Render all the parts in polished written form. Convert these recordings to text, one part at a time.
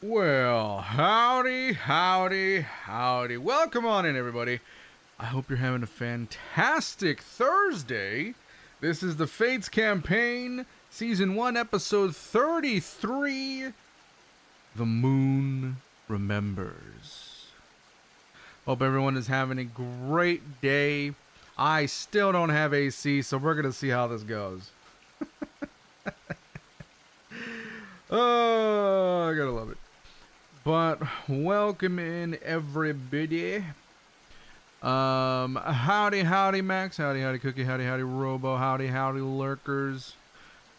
Well, howdy, howdy, howdy. Welcome on in, everybody. I hope you're having a fantastic Thursday. This is the Fates campaign, Season 1, Episode 33, The Moon Remembers. Hope everyone is having a great day. I still don't have AC, so we're going to see how this goes. Oh, I gotta love it. But welcome in, everybody. Howdy, howdy, Max. Howdy, howdy, Cookie. Howdy, howdy, Robo. Howdy, howdy, lurkers.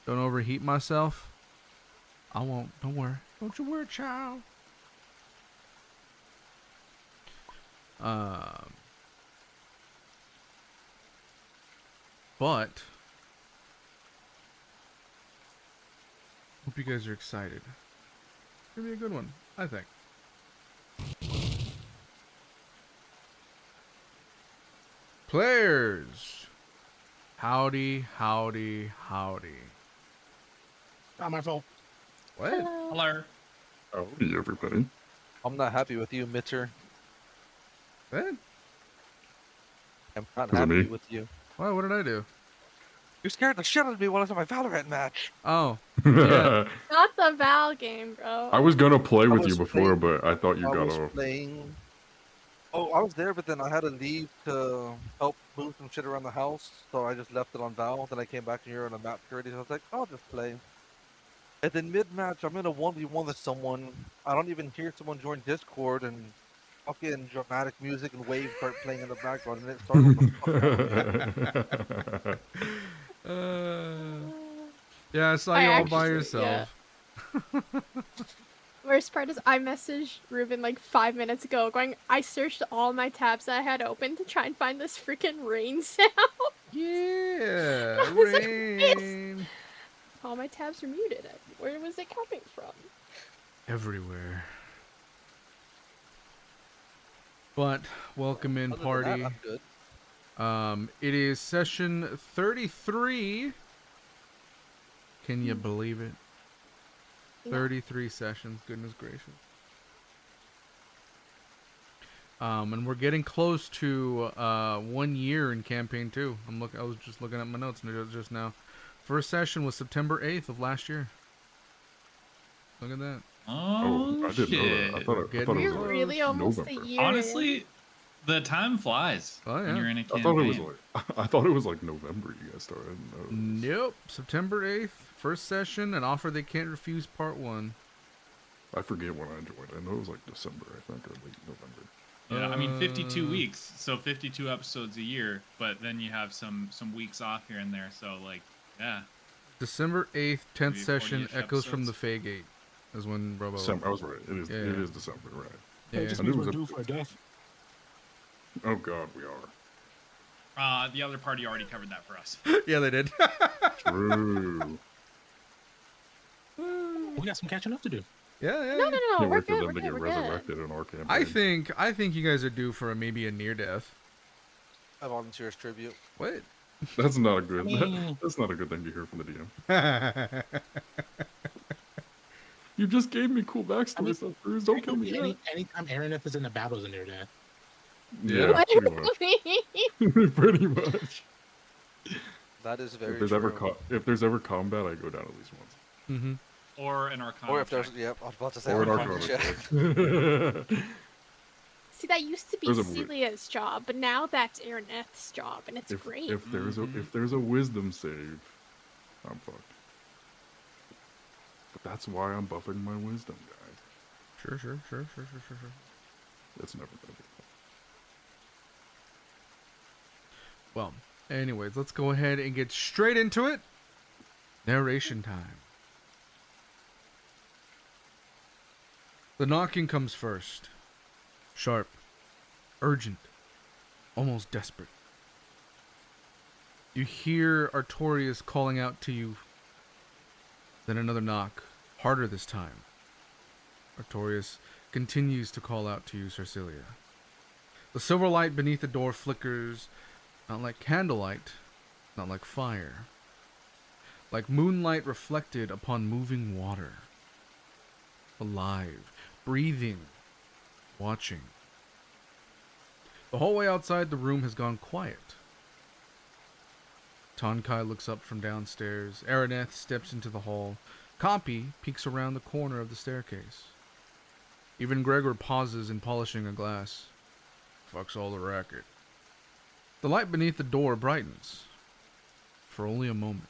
Don't overheat myself. I won't. Don't worry. Don't you worry, child. But hope you guys are excited. It's gonna be a good one, I think. Players, howdy, howdy, howdy. Not my fault. What? Hello. Howdy, everybody. I'm not happy with you, Mitcher. What? I'm not Is it happy me? with you. Why? What did I do? You scared the shit out of me when I was on my Valorant match. Oh, yeah. Not the Val game, bro. I was gonna play with you was before, playing- but I thought you I got was off. playing. Oh, I was there, but then I had to leave to help move some shit around the house, so I just left it on Val. Then I came back and you're on a map already, so I was like, I'll just play. And then mid-match, I'm in a 1v1 with someone. I don't even hear someone join Discord, and fucking dramatic music and waves start playing in the background, and it started. Yeah, I saw I you all by actually- yourself. Worst part is I messaged Ruben like 5 minutes ago going, I searched all my tabs that I had open to try and find this freaking rain sound. Yeah, I was like, rain. All my tabs were muted. Where was it coming from? Everywhere. But welcome in, Other than party. that, I'm good. It is session 33. Can you believe it? No. 33 sessions, goodness gracious. And we're getting close to 1 year in campaign 2. I was just looking at my notes just now. First session was September 8th of last year. Look at that. Oh, I didn't know that. I thought it We're was really almost November. a year. Honestly, the time flies Oh, yeah. when you're in a I campaign. thought it was like I thought it was like November. You guys started. I didn't know it was- Nope. September 8th, first session, an offer they can't refuse, part 1. I forget when I joined. I know it was like December. I think or late November. Yeah, I mean 52 weeks, so 52 episodes a year, but then you have some weeks off here and there. So like, yeah, December 8th, 10th Maybe session, 40-ish Echoes from the episodes. Fey Gate is when Robo... December. I was right. It is. Yeah, It yeah. is December, right? Yeah, It yeah. just I knew means it we're was due for death. Oh God, we are. the other party already covered that for us. Yeah, they did. True. We got some catching up to do. Yeah, yeah. No, Can't we're wait for good. them We're to good. get We're good. resurrected in our campaign. I think you guys are due for maybe a near death. I volunteer as tribute. What? That's not a good. I mean- That's not a good thing to hear from the DM. You just gave me cool backstory I mean, stuff, Cruz. Don't kill me. Anytime Araneth is in the battles in there, death. Yeah, What pretty do much. you mean? Pretty much. That is very If there's true. if there's ever combat, I go down at least once. Mm-hmm. Or an Arcana. Or if there's, check. yep, I was about to say, Or an Arcana Arcana check. check. See, that used to be There's a weird- Celia's job, but now that's Araneth's job, and it's great. If there's a wisdom save, I'm fucked. But that's why I'm buffing my wisdom, guys. Sure. It's never gonna be enough. Well, anyways, let's go ahead and get straight into it. Narration time. The knocking comes first. Sharp, urgent, almost desperate. You hear Artorias calling out to you. Then another knock, harder this time. Artorias continues to call out to you, Sir Silia. The silver light beneath the door flickers, not like candlelight, not like fire. Like moonlight reflected upon moving water. alive, breathing, watching. The hallway outside the room has gone quiet. Tonkai looks up from downstairs. Araneth steps into the hall. Cawpy peeks around the corner of the staircase. Even Gregor pauses in polishing a glass. Fucks all the racket. The light beneath the door brightens. For only a moment.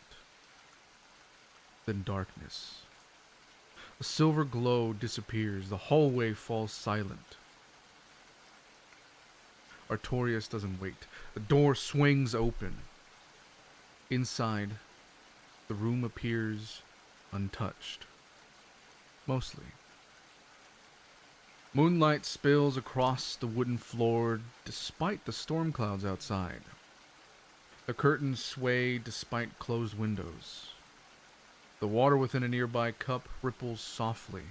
Then darkness. A silver glow disappears. The hallway falls silent. Artorias doesn't wait. The door swings open. Inside, the room appears untouched. Mostly. Moonlight spills across the wooden floor despite the storm clouds outside. The curtains sway despite closed windows. The water within a nearby cup ripples softly,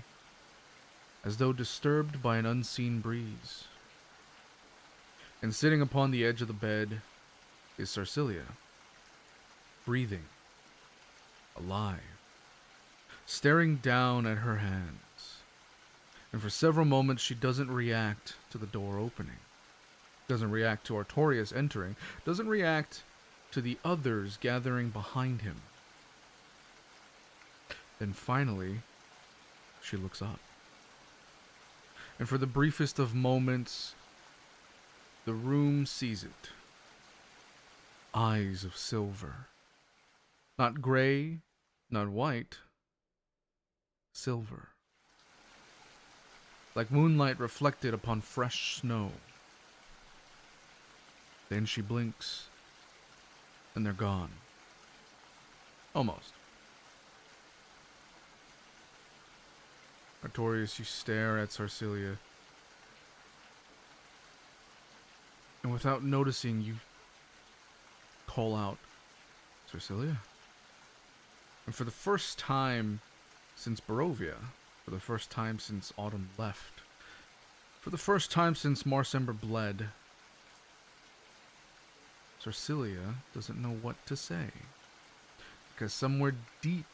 as though disturbed by an unseen breeze. And sitting upon the edge of the bed is Silia, breathing, alive, staring down at her hands. And for several moments she doesn't react to the door opening, doesn't react to Artorias entering, doesn't react to the others gathering behind him. Then finally, she looks up. And for the briefest of moments, the room sees it. Eyes of silver. Not gray, not white. Silver. Like moonlight reflected upon fresh snow. Then she blinks, and they're gone. Almost. Artorias, you stare at Silia. And without noticing, you call out, Silia. And for the first time since Barovia, for the first time since autumn left, for the first time since Marsember bled, Silia doesn't know what to say. Because somewhere deep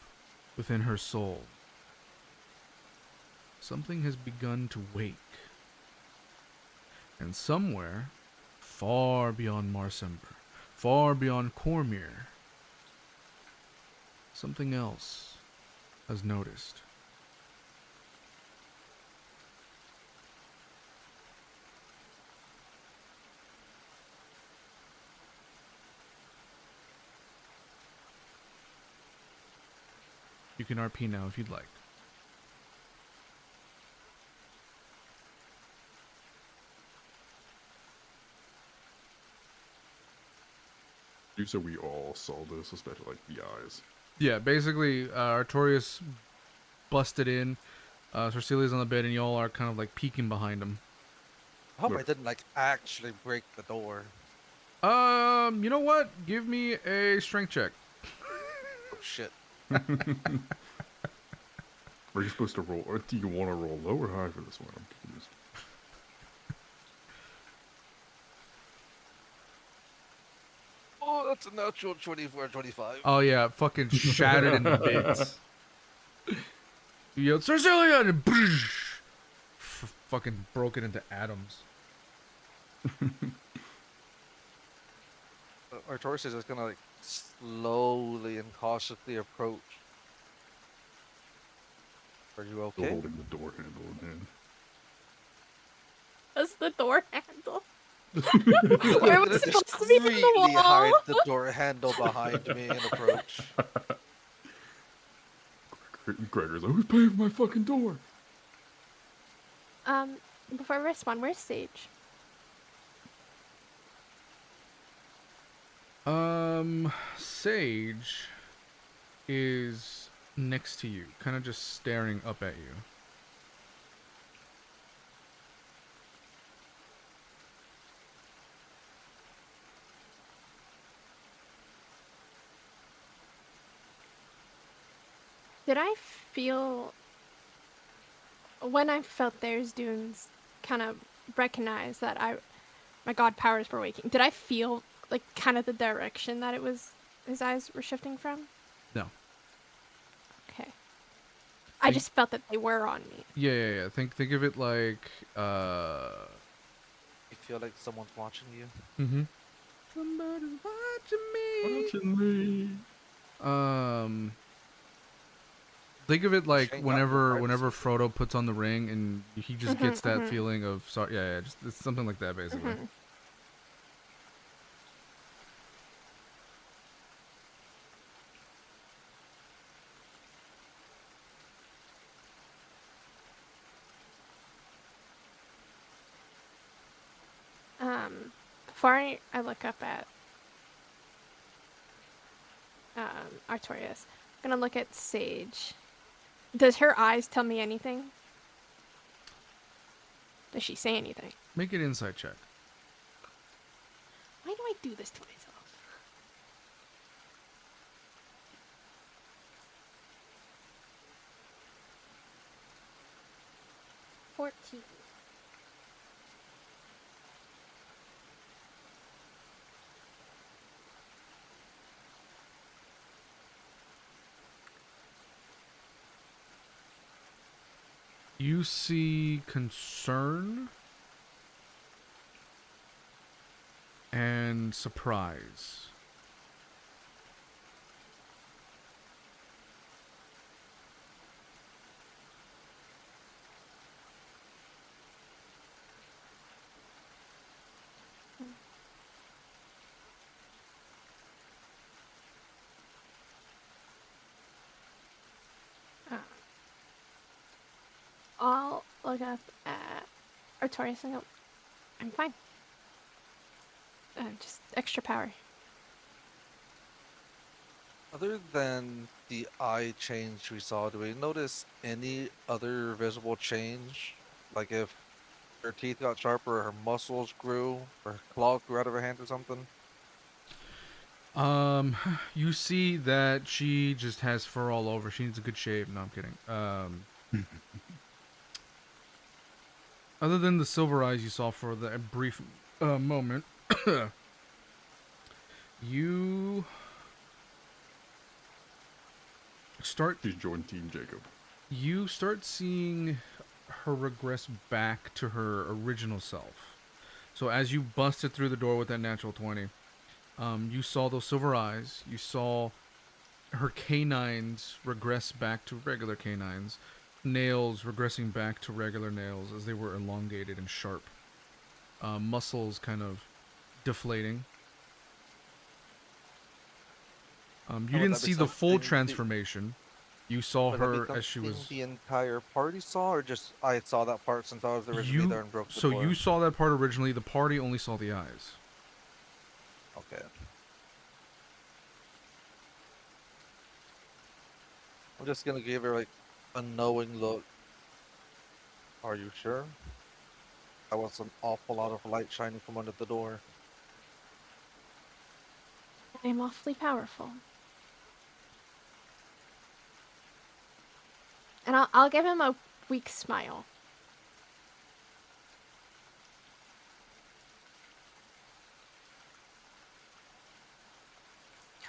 within her soul, something has begun to wake. And somewhere, far beyond Marsember, far beyond Cormyr, something else has noticed. You can RP now if you'd like. You said we all saw this, especially like the eyes. Yeah, basically, Artorias busted in. Silia's on the bed, and y'all are kind of like peeking behind him. I hope I didn't like actually break the door. You know what? Give me a strength check. Oh shit. Are you supposed to roll, or do you want to roll low or high for this one? I'm confused. Oh, that's a natural 24, 25. Oh yeah, fucking shattered into bits. You yelled, Silia! And fucking broke it into atoms. Artorias is just gonna like slowly and cautiously approach. Are you Still okay? holding the door handle in hand. That's the door handle. Where was it supposed to be in the Really wall? hide the door handle behind me and approach. Gregor's like, who's paying for my fucking door? Before we respond, where's Sage? Sage is next to you, kind of just staring up at you. Did I feel when I felt theirs dunes kind of recognize that my god powers were waking? Did I feel like kind of the direction that it was his eyes were shifting from? No. Okay. I just felt that they were on me. Yeah. Think of it like You feel like someone's watching you. Somebody's watching me. Think of it like Shane, whenever not your Frodo puts on the ring and he just gets that feeling of sorry. Yeah. Just it's something like that basically. Before I look up at Artorias, I'm gonna look at Sage. Does her eyes tell me anything? Does she say anything? Make an insight check. Why do I do this to myself? $14. You see concern and surprise. I'll look up at Artorias and go, I'm fine. Just extra power. Other than the eye change we saw, do we notice any other visible change? Like if her teeth got sharper, or her muscles grew, or her claw grew out of her hand or something? You see that she just has fur all over. She needs a good shave. No, I'm kidding. Other than the silver eyes you saw for the brief moment, you start. She's joined Team Jacob. You start seeing her regress back to her original self. So as you busted through the door with that natural 20, you saw those silver eyes. You saw her canines regress back to regular canines. Nails regressing back to regular nails as they were elongated and sharp. Muscles kind of deflating. You would didn't that be see the full something the- transformation. You saw Would that be her as she something was. the entire party saw, or just I saw that part since I was originally there and broke the So door? you saw that part originally. The party only saw the eyes. Okay. I'm just gonna give her like a knowing look. Are you sure? I was an awful lot of light shining from under the door. I'm awfully powerful. And I'll give him a weak smile.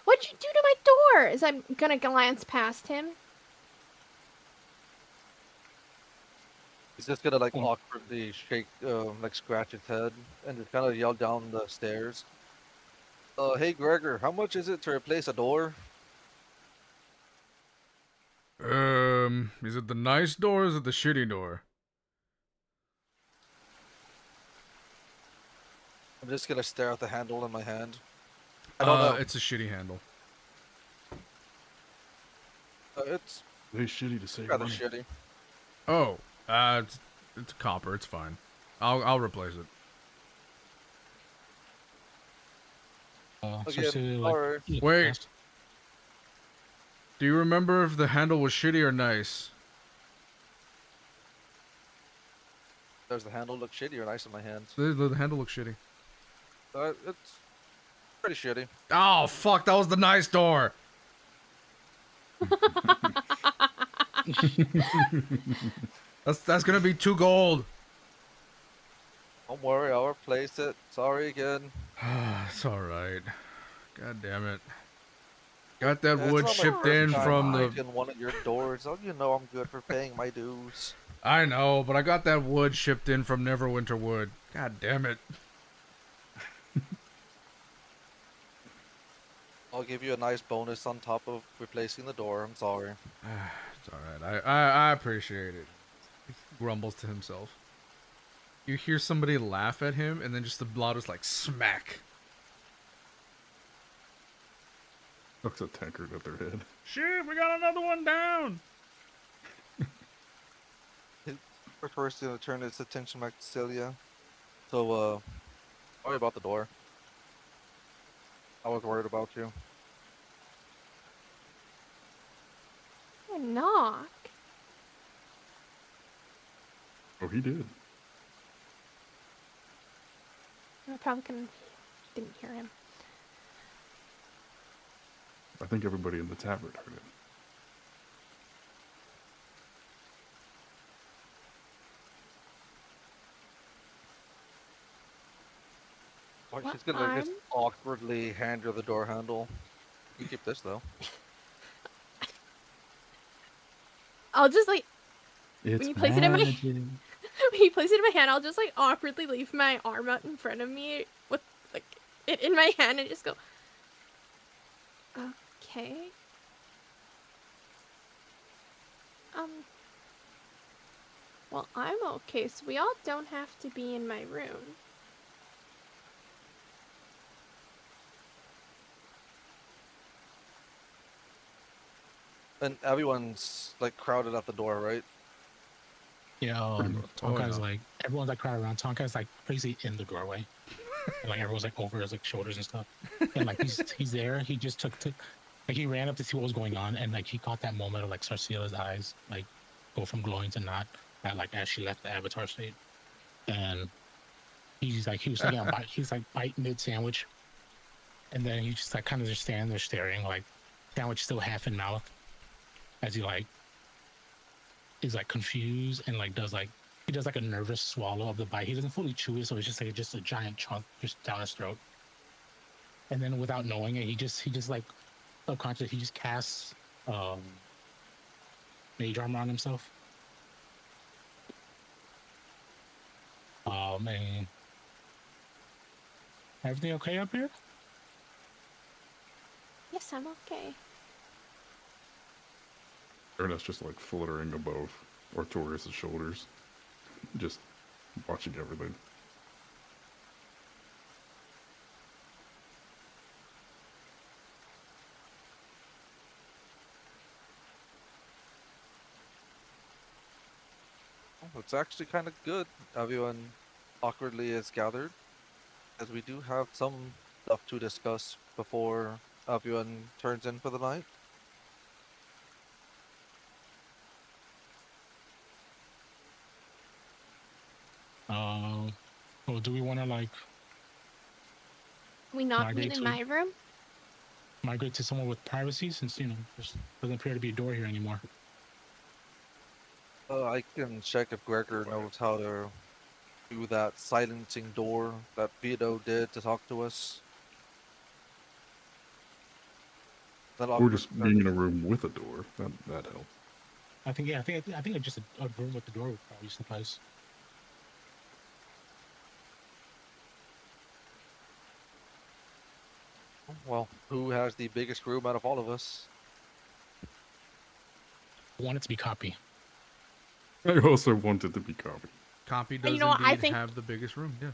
What'd you do to my door? As I'm gonna glance past him. He's just gonna like awkwardly shake, like scratch his head, and just kind of yell down the stairs. Hey Gregor, how much is it to replace a door? Is it the nice door or is it the shitty door? I'm just gonna stare at the handle in my hand. I don't know. It's a shitty handle. It's They shitty to save rather money. shitty. Oh, it's copper. It's fine. I'll replace it. Again, Especially, like, sorry. Wait. past- Do you remember if the handle was shitty or nice? Does the handle look shitty or nice in my hand? The handle looks shitty. It's pretty shitty. Oh fuck! That was the nice door. That's gonna be 2 gold. Don't worry, I'll replace it. Sorry again. It's all right. God damn it. Got that It's wood not my shipped first in time from the. breaking one of your doors. Oh, you know I'm good for paying my dues. I know, but I got that wood shipped in from Neverwinter Wood. God damn it. I'll give you a nice bonus on top of replacing the door. I'm sorry. It's alright. I appreciate it. He grumbles to himself. You hear somebody laugh at him, and then just the loudest, like, smack. Looks a tankard at their head. Shit, we got another one down. First, gonna turn its attention back to Silia. So, sorry about the door. I was worried about you. Knock. Oh, he did. I probably didn't hear him. I think everybody in the tavern heard it. Well, she's gonna just awkwardly hand her the door handle. You keep this though. I'll just like It's when you place it in my when you place it in my hand, I'll just like awkwardly leave my arm out in front of me with like it in my hand and just go, okay. Well, I'm okay, so we all don't have to be in my room. And everyone's like crowded at the door, right? Yeah, Tonkai's like everyone's like crowded around. Tonkai's like crazy in the doorway, and, like everyone's like over his like shoulders and stuff. And like he's there. He just took like he ran up to see what was going on, and like he caught that moment of like Sarsila's eyes like go from glowing to not, that like as she left the avatar state, and he was taking a bite. He's like bite mid sandwich, and then he just like kind of just standing there staring, like sandwich still half in mouth, as he like is like confused and like he does like a nervous swallow of the bite. He doesn't fully chew it, so it's just like a giant chunk just down his throat. And then without knowing it, he just like subconscious, he just casts mage armor on himself. Oh man. Everything okay up here? Yes, I'm okay. Araneth's just like fluttering above Artorias' shoulders, just watching everything. It's actually kind of good. Everyone awkwardly is gathered, as we do have some stuff to discuss before everyone turns in for the night. Well, do we want to like We not meet in my room? migrate to somewhere with privacy, since there doesn't appear to be a door here anymore? I can check if Gregor knows how to do that silencing door that Vito did to talk to us. Or just being in a room with a door. That helped. I think just a room with the door would probably suffice. Well, who has the biggest room out of all of us? I want it to be Cawpy. I also wanted to be Cawpy. Cawpy does you know what, I indeed think- have the biggest room, yes.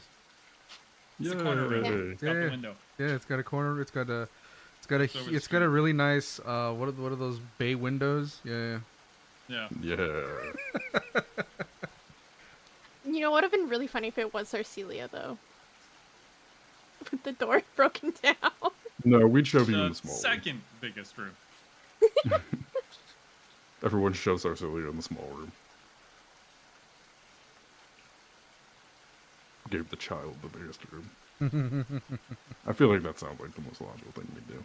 It's a corner room. Yay. Out the window. Yeah, it's got a corner. It's got a over the it's got a really nice what are those bay windows? Yeah. Yeah. Yeah. You know what would have been really funny if it was Silia though. With the door broken down. No, we'd shove you in The the small one. second biggest room. Everyone shoves Arcilia in the small room. Gave the child the biggest room. I feel like that sounds like the most logical thing to do.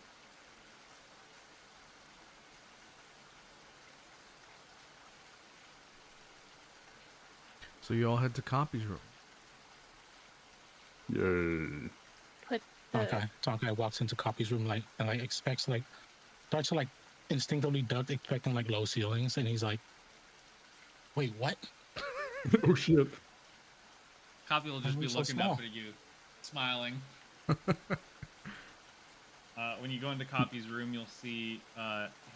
So you all head to Cawpy's room. Yay. Put the Tonkai walks into Cawpy's room and expects starts to like instinctively duck, expecting like low ceilings, and he's like, "Wait, what?" Oh shit. Cawpy will just Why be are we so looking small? up at you, smiling. When you go into Cawpy's room, you'll see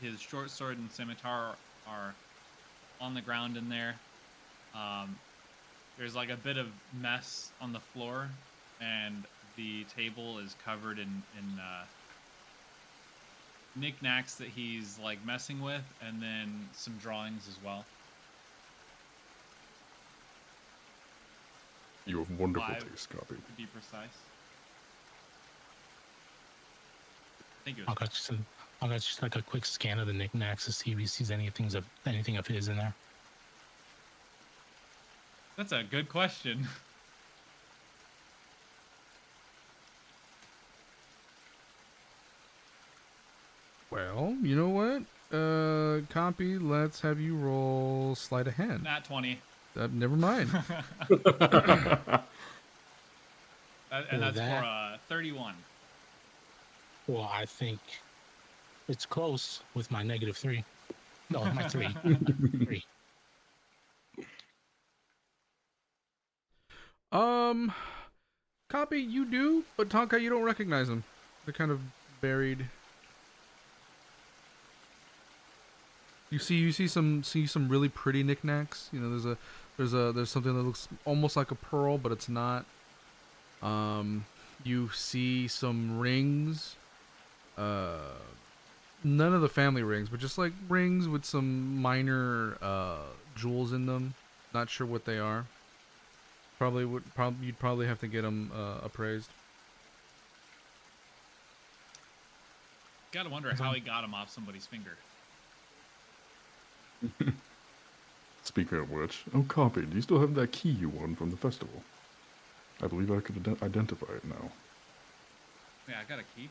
his short sword and scimitar are on the ground in there. There's like a bit of mess on the floor, and the table is covered in knickknacks that he's like messing with, and then some drawings as well. You have wonderful 5 taste, Cawpy. to be precise. I think it I'll was. got just like a quick scan of the knickknacks to see if he sees anything of his in there. That's a good question. Well, you know what? Cawpy, let's have you roll sleight of hand. Nat 20. Never mind. And that's for 31. Well, I think it's close with my -3. No, my 3. 3. Cawpy, you do, but Tonkai, you don't recognize them. They're kind of buried. You see some really pretty knickknacks. You know, there's something that looks almost like a pearl, but it's not. You see some rings. None of the family rings, but just like rings with some minor jewels in them. Not sure what they are. You'd probably have to get them appraised. Gotta wonder how he got him off somebody's finger. Speaking of which, oh, Cawpy, do you still have that key you won from the festival? I believe I could identify it now. Yeah, I got a key.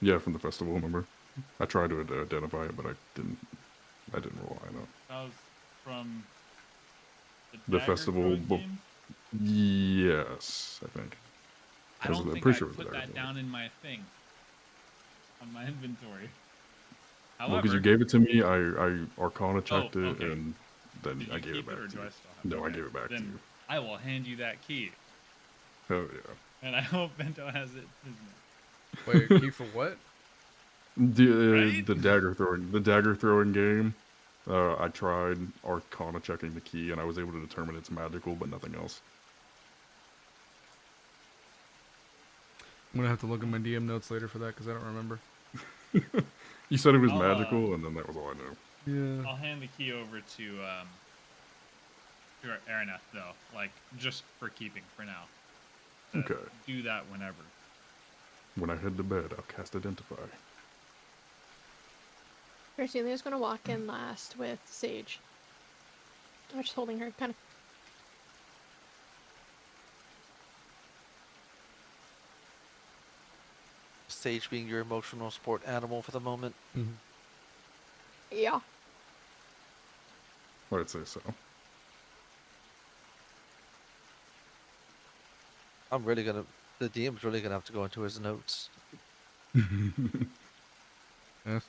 Yeah, from the festival, remember? I tried to identify it, but I didn't roll high enough. That was from The Dagger festival Throwing game? Yes, I think. I don't think pretty I sure it was put there, that though. down in my thing. On my inventory. Well, However, because you gave it to me, I Arcana checked it, okay. and then did I you gave it keep back or to do you. I still have No, I okay, gave it back to then you. I will hand you that key. Hell yeah. And I hope Vento has it. Wait, key for what? Right? The dagger throwing game. I tried Arcana checking the key, and I was able to determine it's magical, but nothing else. I'm gonna have to look at my DM notes later for that because I don't remember. You said it was I'll, magical, and then that was all I knew. Yeah. I'll hand the key over to Araneth though, like just for keeping for now. Okay. Do that whenever. When I head to bed, I'll cast Identify. Celia's gonna walk in last with Sage. I'm just holding her, kind of. Sage being your emotional support animal for the moment. Mm-hmm. Yeah. I'd say so. I'm really gonna. The DM's really gonna have to go into his notes. Yes,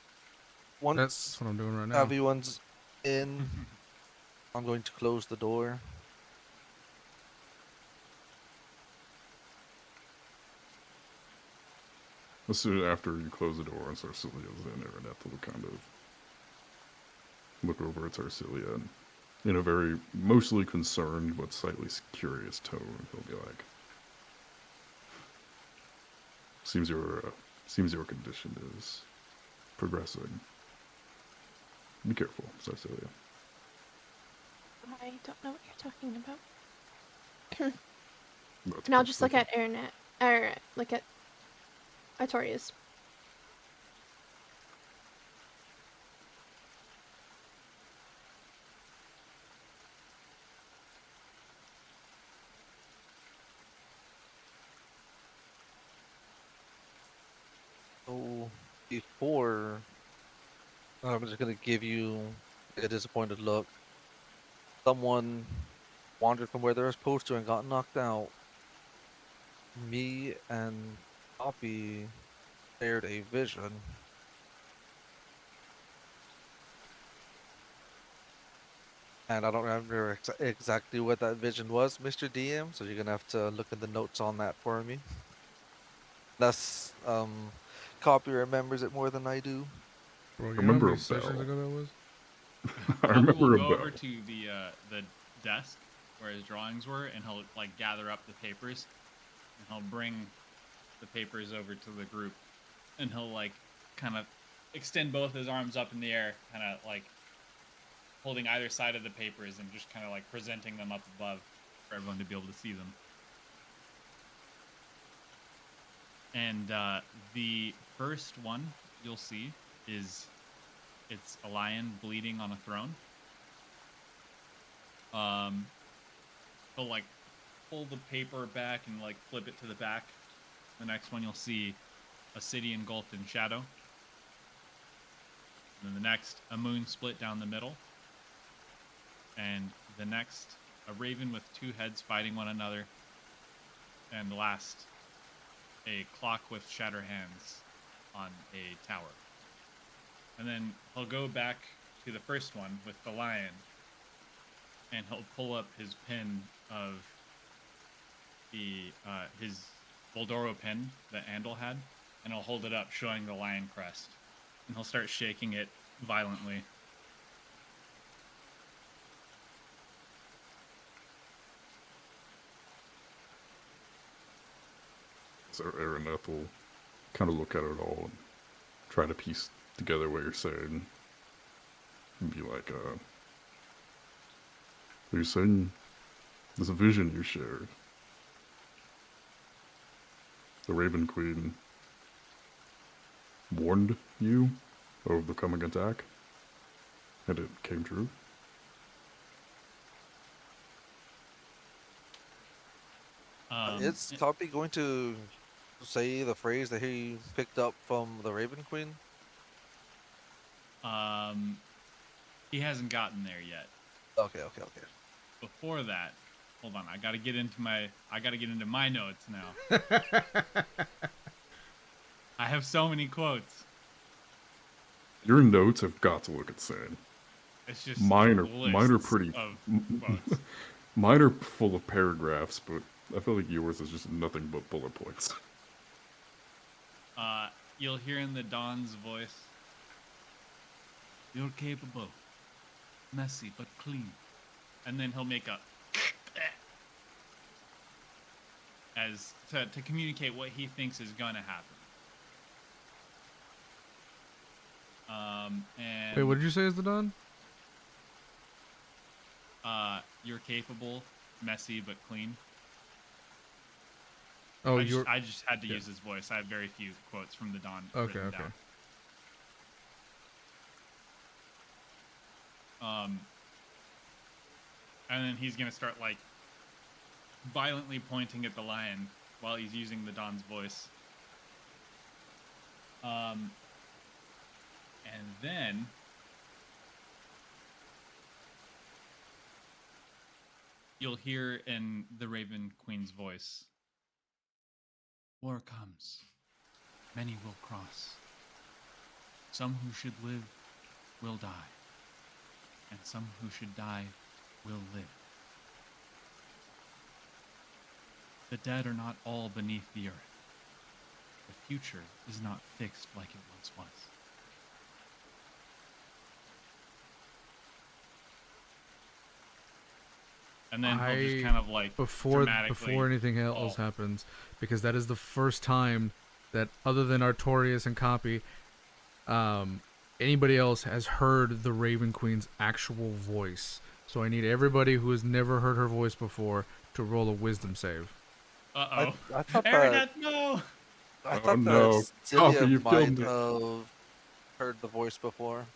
Once that's what I'm doing right now. everyone's in, I'm going to close the door. As soon after you close the door and Silia in there, Araneth will kind of look over at Silia and in a very mostly concerned but slightly curious tone, he'll be like, Seems your condition is progressing. Be careful, Silia. I don't know what you're talking about. That's And I'll just look perfect. at Araneth, or look at Artorias. So before, I'm just gonna give you a disappointed look. Someone wandered from where they were supposed to and got knocked out. Me and Cawpy shared a vision. And I don't remember exactly what that vision was, Mr. DM. So you're gonna have to look in the notes on that for me. That's Cawpy remembers it more than I do. Bro, I you know how remember many a sessions bell. ago that was? I Cawpy will remember a go bell. over to the desk where his drawings were, and he'll like gather up the papers, and he'll bring the papers over to the group, and he'll like kind of extend both his arms up in the air, kind of like holding either side of the papers and just kind of like presenting them up above for everyone to be able to see them. And the first one you'll see is it's a lion bleeding on a throne. He'll like pull the paper back and like flip it to the back. The next one you'll see a city engulfed in shadow. And then the next, a moon split down the middle. And the next, a raven with two heads fighting one another. And the last, a clock with shatter hands on a tower. And then he'll go back to the first one with the lion. And he'll pull up his pin of his Voldoro pin that Andal had, and he'll hold it up, showing the lion crest. And he'll start shaking it violently. So Araneth will kind of look at it all and try to piece together what you're saying. And be like, you're saying there's a vision you shared. The Raven Queen warned you of the coming attack, and it came true. Is Cawpy going to say the phrase that he picked up from the Raven Queen? He hasn't gotten there yet. Okay. Before that, hold on, I gotta get into my notes now. I have so many quotes. Your notes have got to look insane. It's just mine are lists pretty. of quotes. Mine are full of paragraphs, but I feel like yours is just nothing but bullet points. You'll hear in the Don's voice, "You're capable, messy but clean," and then he'll make a as to communicate what he thinks is gonna happen. And Wait, what did you say is the Don? You're capable, messy but clean. Oh, I just had to use his voice. I have very few quotes from the Don. Okay. Down. And then he's gonna start like violently pointing at the lion while he's using the Don's voice. And then you'll hear in the Raven Queen's voice, "War comes. Many will cross. Some who should live will die. And some who should die will live. The dead are not all beneath the earth. The future is not fixed like it once was." And then he'll just kind of like before anything else happens, because that is the first time that, other than Artorias and Cawpy, anybody else has heard the Raven Queen's actual voice. So I need everybody who has never heard her voice before to roll a wisdom save. Uh-oh. I thought Araneth, no! I thought no. that Silia you might killed me. have heard the voice before.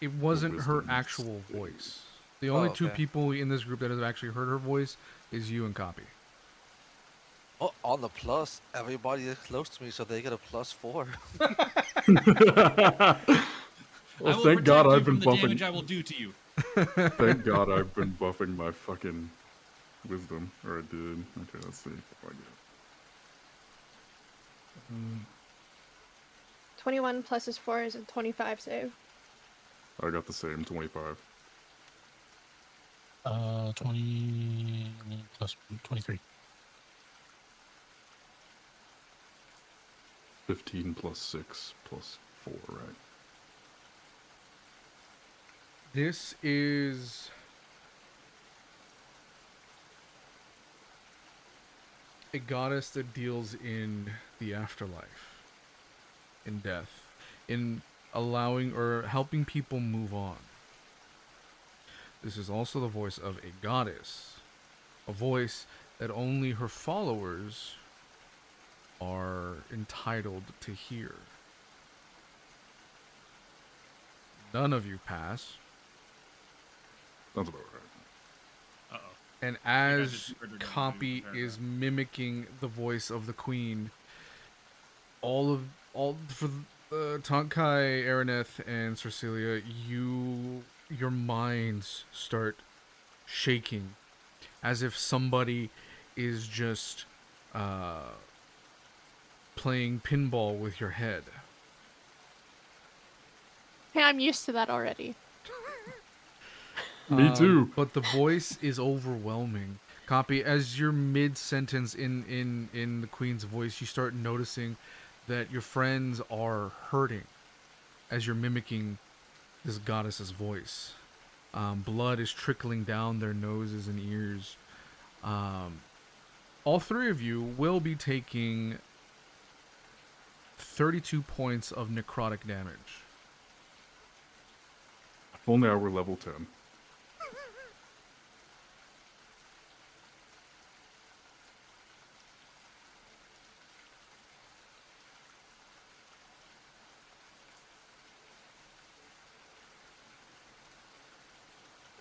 It wasn't her wisdom actual save. voice. The only two okay. people in this group that have actually heard her voice is you and Cawpy. Oh, on the plus, everybody is close to me, so they get a +4. I will thank God protect you I've been from the damage buffing. I will do to you. Thank God I've been buffing my fucking wisdom, or I did. Okay, let's see if I get it. 21 plus his 4 is a 25 save. I got the same 25. 20 plus 23. 15 plus 6 plus 4, right? This is a goddess that deals in the afterlife, in death, in allowing or helping people move on. This is also the voice of a goddess, a voice that only her followers are entitled to hear. None of you pass, Sounds about right. Uh-oh. and guys as just murdered me, Cawpy to be is mimicking the voice of the queen, all for Tonkai, Araneth, and Silia, your minds start shaking, as if somebody is just playing pinball with your head. Hey, I'm used to that already. Me too. But the voice is overwhelming. Cawpy, as you're mid-sentence in the queen's voice, you start noticing that your friends are hurting as you're mimicking this goddess's voice. Blood is trickling down their noses and ears. All three of you will be taking 32 points of necrotic damage. If only I were level 10.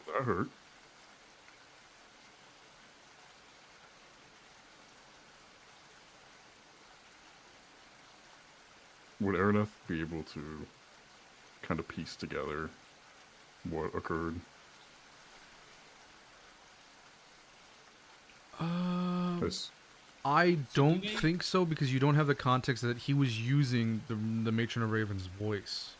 That hurt. Would Araneth be able to kind of piece together what occurred? Yes. I don't think so, because you don't have the context that he was using the Matron of Raven's voice.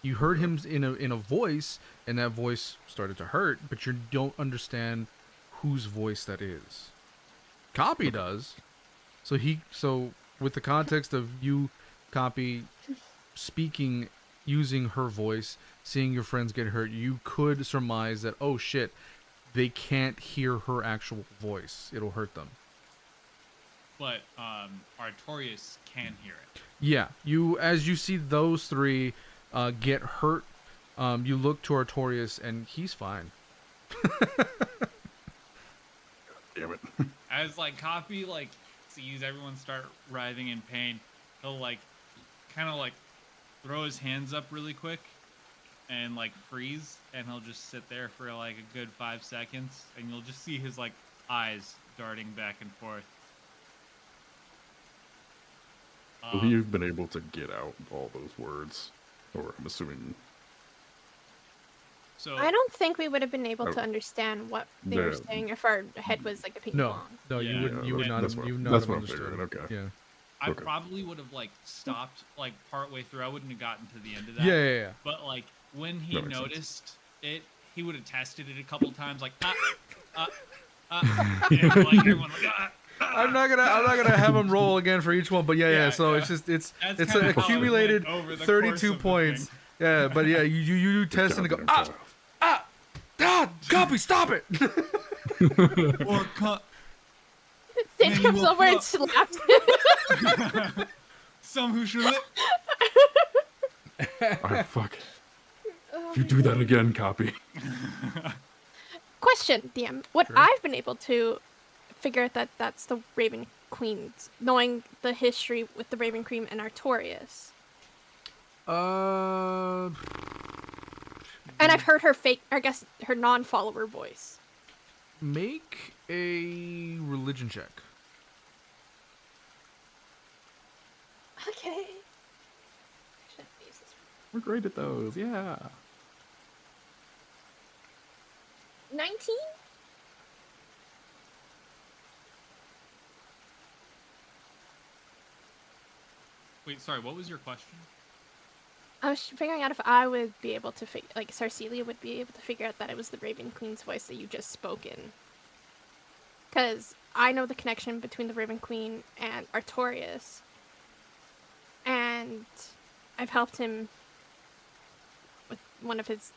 You heard him in a voice, and that voice started to hurt, but you don't understand whose voice that is. Cawpy does. So with the context of you, Cawpy, speaking using her voice, seeing your friends get hurt, you could surmise that, oh shit, they can't hear her actual voice. It'll hurt them. But Artorias can hear it. Yeah, as you see those three get hurt, you look to Artorias and he's fine. Damn it. As like Cawpy sees everyone start writhing in pain, he'll kind of throw his hands up really quick and freeze, and he'll just sit there for a good 5 seconds, and you'll just see his eyes darting back and forth. Will he have been able to get out all those words? Or I'm assuming... So I don't think we would have been able to understand what they were Yeah. saying if our head was a ping pong. No, Yeah, you would not that's have. what- You would not that's have what I'm understood. figuring, okay. Yeah. I Okay. probably would have stopped part way through. I wouldn't have gotten to the end of that. Yeah. But when he That makes noticed it, he would have tested it a couple times, and, everyone I'm not gonna have him roll again for each one, but yeah. So yeah. it's That's it's kinda an how it accumulated went over the 32 course of the points. thing. Yeah, but yeah, you test and go Cawpy, stop it. or cut. Sid Man, you comes will over and flop. slaps him. Some who should live. Alright, fuck. If you do that again, Cawpy. Question, DM. Would Sure. I've been able to figure out that that's the Raven Queens, knowing the history with the Raven Queen and Artorias? And I've heard her her non-follower voice. Make a religion check. Okay. We're great at those, yeah. 19? Wait, sorry. What was your question? I was figuring out if I would be able to like Sarcelia would be able to figure out that it was the Raven Queen's voice that you just spoke in. Because I know the connection between the Raven Queen and Artorias. And I've helped him with one of his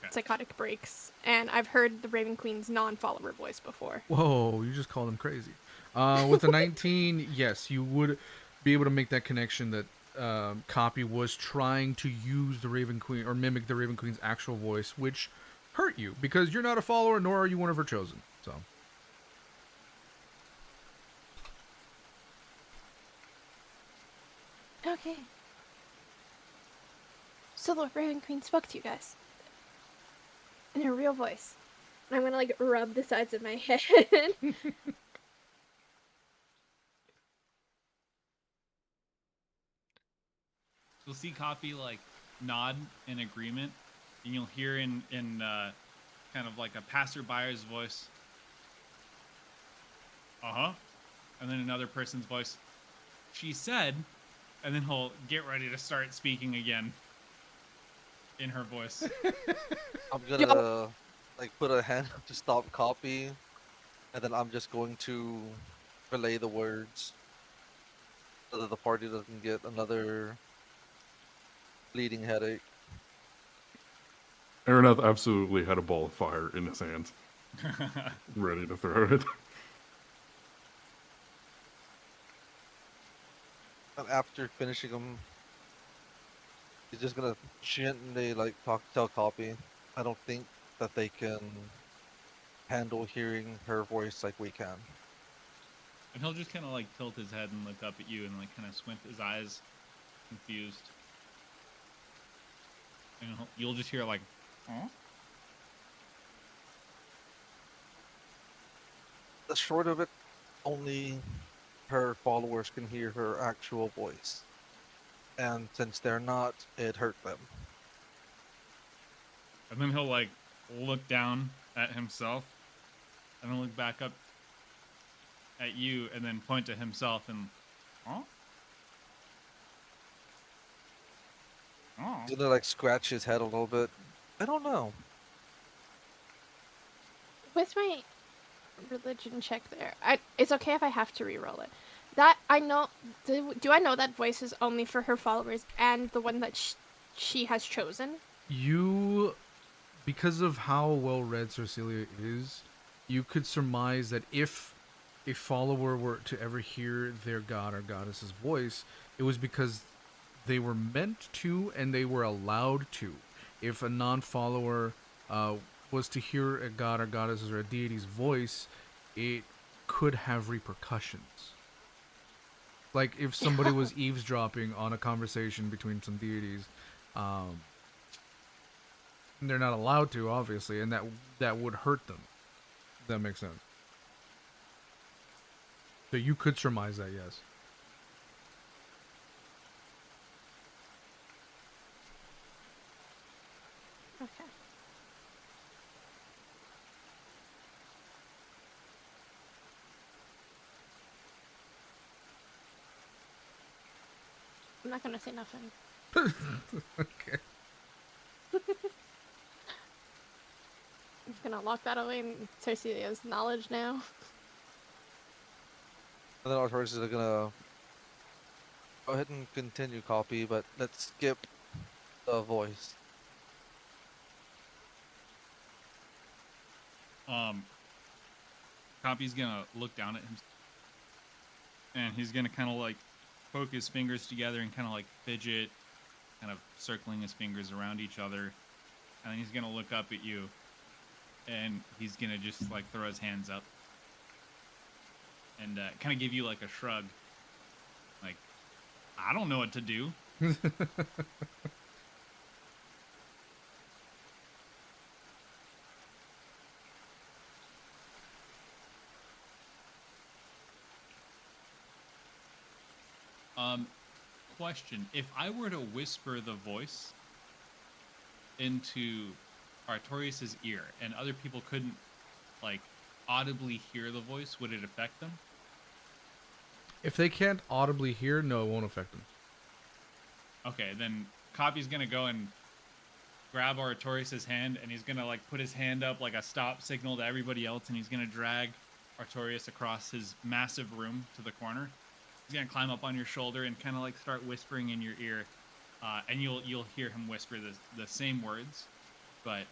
psychotic breaks. And I've heard the Raven Queen's non-follower voice before. Whoa, you just called him crazy. With a 19, yes, you would be able to make that connection that Cawpy was trying to use the Raven Queen or mimic the Raven Queen's actual voice, which hurt you because you're not a follower, nor are you one of her chosen. So. Okay. So the Raven Queen spoke to you guys. In her real voice. And I'm gonna like rub the sides of my head. You'll see Cawpy like nod in agreement, and you'll hear in kind of like a passerbier's voice, and then another person's voice, she said, and then he'll get ready to start speaking again in her voice. I'm gonna like put a hand up to stop Cawpy, and then I'm just going to relay the words so that the party doesn't get another bleeding headache. Araneth absolutely had a ball of fire in his hands, ready to throw it. And after finishing him, he's just gonna gently like tell Cawpy. I don't think that they can handle hearing her voice like we can. And he'll just kind of like tilt his head and look up at you and like kind of squint his eyes, confused. And you'll just hear like, huh? The short of it, only her followers can hear her actual voice. And since they're not, it hurt them. And then he'll like look down at himself and then look back up at you and then point to himself and, huh? Oh. He's gonna like scratch his head a little bit. I don't know. With my religion check there, it's okay if I have to re-roll it. That I know. Do I know that voice is only for her followers and the one that she has chosen? You, because of how well read Silia is, you could surmise that if a follower were to ever hear their god or goddess's voice, it was because they were meant to and they were allowed to. If a non-follower was to hear a god or goddess's or a deity's voice, it could have repercussions. Like if somebody was eavesdropping on a conversation between some deities, they're not allowed to, obviously, and that would hurt them. That makes sense. So you could surmise that, yes. Okay. I'm not gonna say nothing. Okay. I'm just gonna lock that away in Sarcelia's knowledge now. And then Artorias is gonna go ahead and continue Cawpy, but let's skip the voice. Cawpy's gonna look down at him and he's gonna kind of like poke his fingers together and kind of like fidget, kind of circling his fingers around each other, and then he's gonna look up at you and he's gonna just like throw his hands up and kind of give you like a shrug, like, I don't know what to do. Question: if I were to whisper the voice into Artorias' ear and other people couldn't like audibly hear the voice, would it affect them? If they can't audibly hear, no, it won't affect them. Okay, then Cawpy's gonna go and grab Artorias' hand, and he's gonna like put his hand up like a stop signal to everybody else, and he's gonna drag Artorias across his massive room to the corner. He's gonna climb up on your shoulder and kind of like start whispering in your ear, and you'll hear him whisper the same words, but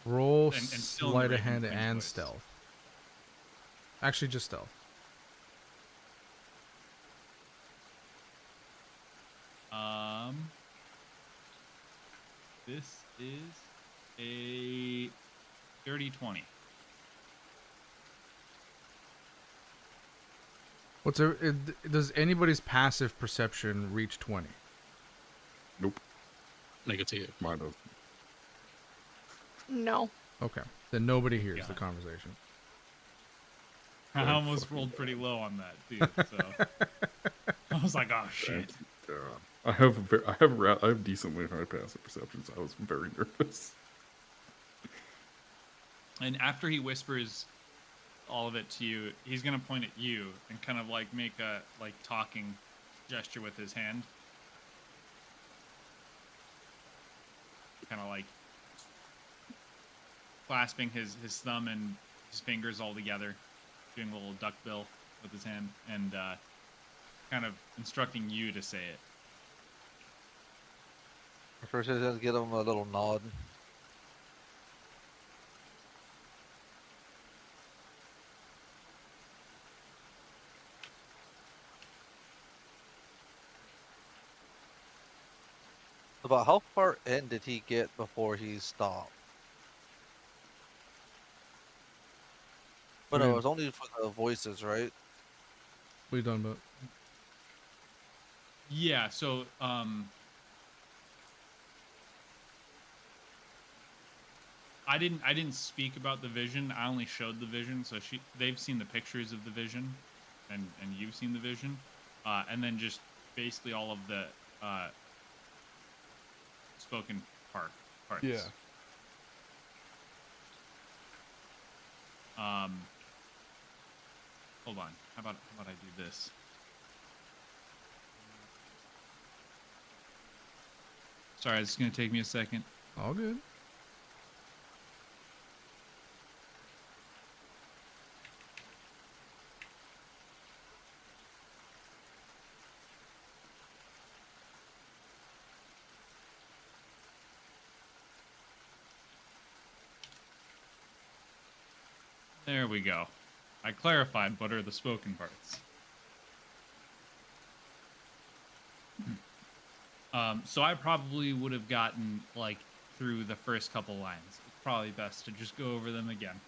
Roll and still in the sleight of Raven hand Queen's and voice. stealth. Actually, just stealth. This is a dirty 20. Does anybody's passive perception reach 20? Nope. Negative. Mine does. No. Okay. Then nobody hears Yeah. the conversation. I Very almost fucking rolled pretty low on that too. So I was like, oh shit. Yeah. I have decently high passive perceptions. I was very nervous. And after he whispers all of it to you, he's gonna point at you and kind of like make a like talking gesture with his hand. Kind of like clasping his thumb and his fingers all together, doing a little duckbill with his hand, and kind of instructing you to say it. First, I just give him a little nod. About how far in did he get before he stopped? But no, it was only for the voices, right? What are you done about? Yeah, so I didn't speak about the vision. I only showed the vision, so they've seen the pictures of the vision, and you've seen the vision, and then just basically all of the spoken parts. Yeah. Hold on. How about I do this? Sorry, it's gonna take me a second. All good. There we go. I clarified what are the spoken parts. So I probably would have gotten like through the first couple lines. It's probably best to just go over them again.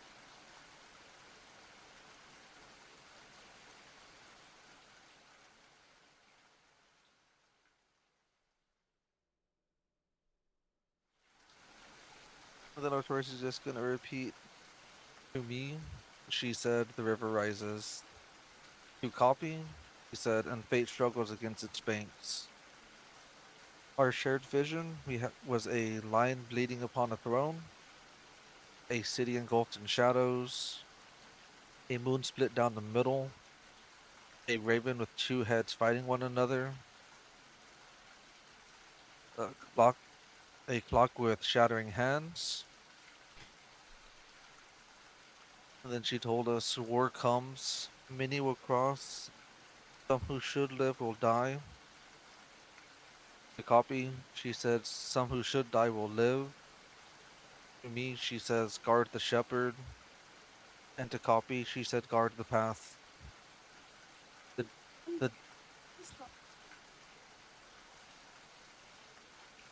And then Artorias is just gonna repeat to me. She said, "The river rises." To Cawpy, he said, "And fate struggles against its banks." Our shared vision was a lion bleeding upon a throne, a city engulfed in shadows, a moon split down the middle, a raven with two heads fighting one another, a clock with shattering hands. And then she told us, "War comes, many will cross, some who should live will die." To Cawpy, she said, "Some who should die will live." To me, she says, "Guard the shepherd." And to Cawpy, she said, "Guard the path." The, the,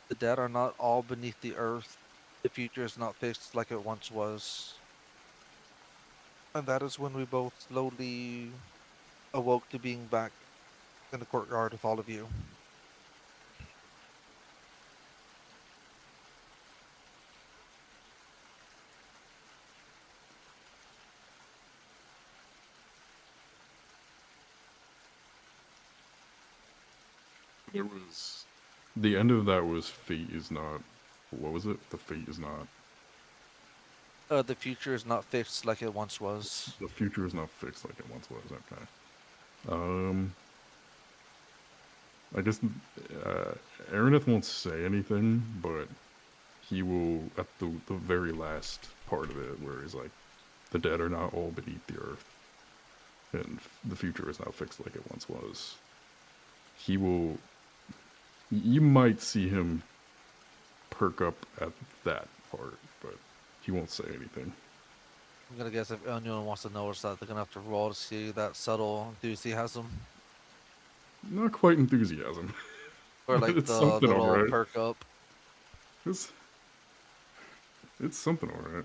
the dead are not all beneath the earth. The future is not fixed like it once was. And that is when we both slowly awoke to being back in the courtyard with all of you. There was the end of that was fate is not. What was it? The fate is not. The future is not fixed like it once was. The future is not fixed like it once was. Okay. I guess Araneth won't say anything, but he will, at the very last part of it, where he's like, the dead are not all beneath the earth, and the future is not fixed like it once was. He will, you might see him perk up at that part, but he won't say anything. I'm gonna guess if anyone wants to notice that, they're gonna have to roll to see that subtle enthusiasm. Not quite enthusiasm. Or like It's the something little alright. perk up. It's something alright.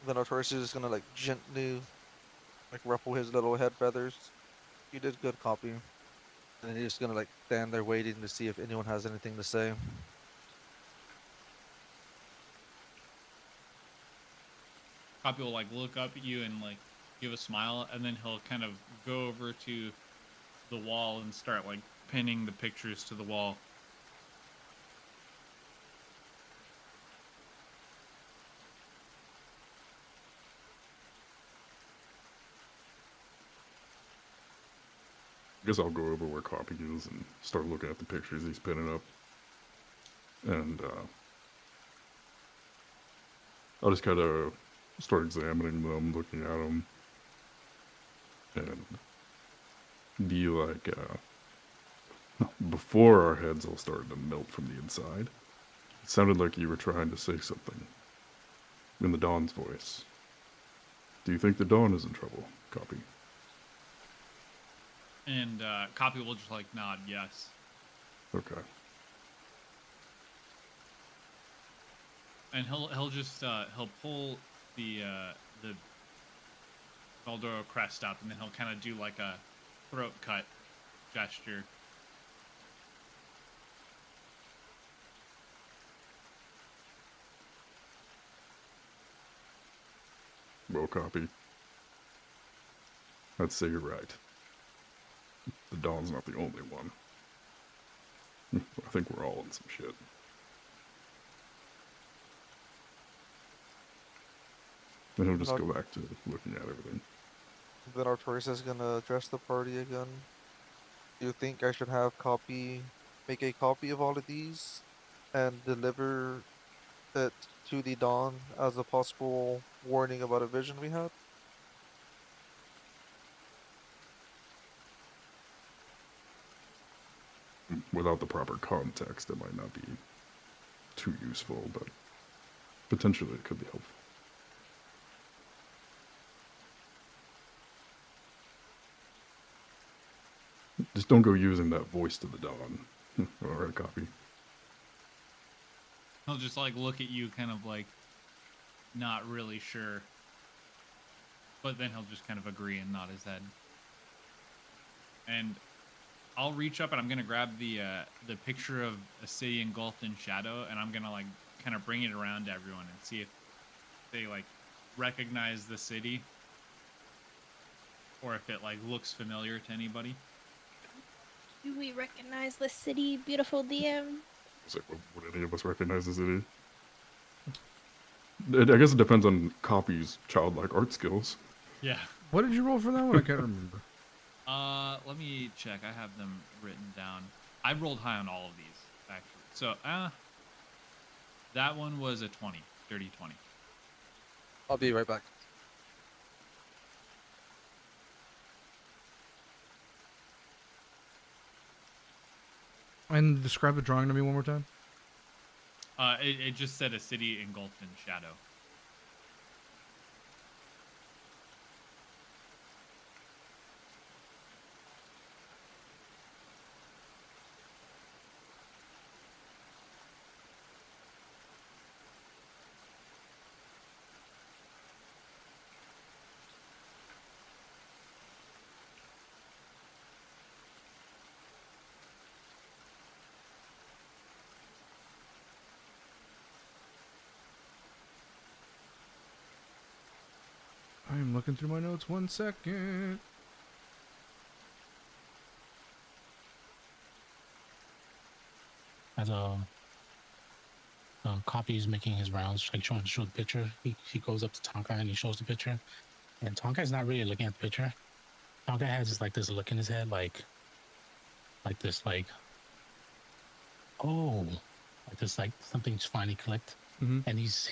Then Artorias is just gonna like gently like ruffle his little head feathers. You did good, Cawpy. And then he's just gonna like stand there waiting to see if anyone has anything to say. Cawpy will like look up at you and like give a smile, and then he'll kind of go over to the wall and start like pinning the pictures to the wall. I guess I'll go over where Cawpy is and start looking at the pictures he's pinning up. And I'll just kind of start examining them, looking at them, and be like, before our heads all started to melt from the inside, it sounded like you were trying to say something in the Dawn's voice. Do you think the Dawn is in trouble, Cawpy? And Cawpy will just like nod yes. Okay. And he'll just he'll pull the Valdoro crest up, and then he'll kind of do like a throat cut gesture. Well, Cawpy, I'd say you're right. The Dawn's not the only one. I think we're all in some shit. Then he'll just go back to looking at everything. Then Artorias is gonna address the party again. Do you think I should have Cawpy make a copy of all of these and deliver it to the Dawn as a possible warning about a vision we had? Without the proper context, it might not be too useful, but potentially it could be helpful. Just don't go using that voice to the Dawn. Alright, Cawpy. He'll just like look at you, kind of like not really sure, but then he'll just kind of agree and nod his head. And I'll reach up and I'm gonna grab the picture of a city engulfed in shadow, and I'm gonna like kind of bring it around to everyone and see if they like recognize the city, or if it like looks familiar to anybody. Do we recognize the city, beautiful DM? It's like, would any of us recognize the city? I guess it depends on Cawpy's childlike art skills. Yeah. What did you roll for that one? I can't remember. Let me check. I have them written down. I rolled high on all of these, actually. So, that one was a 20, dirty 20. I'll be right back. And describe the drawing to me one more time. It just said a city engulfed in shadow. I am looking through my notes. 1 second. as a Cawpy's making his rounds, like trying to show the picture. He goes up to Tonkai and he shows the picture, and Tonkai's not really looking at the picture. Tonkai has just like this look in his head, like this, oh, like this, like something's finally clicked, and he's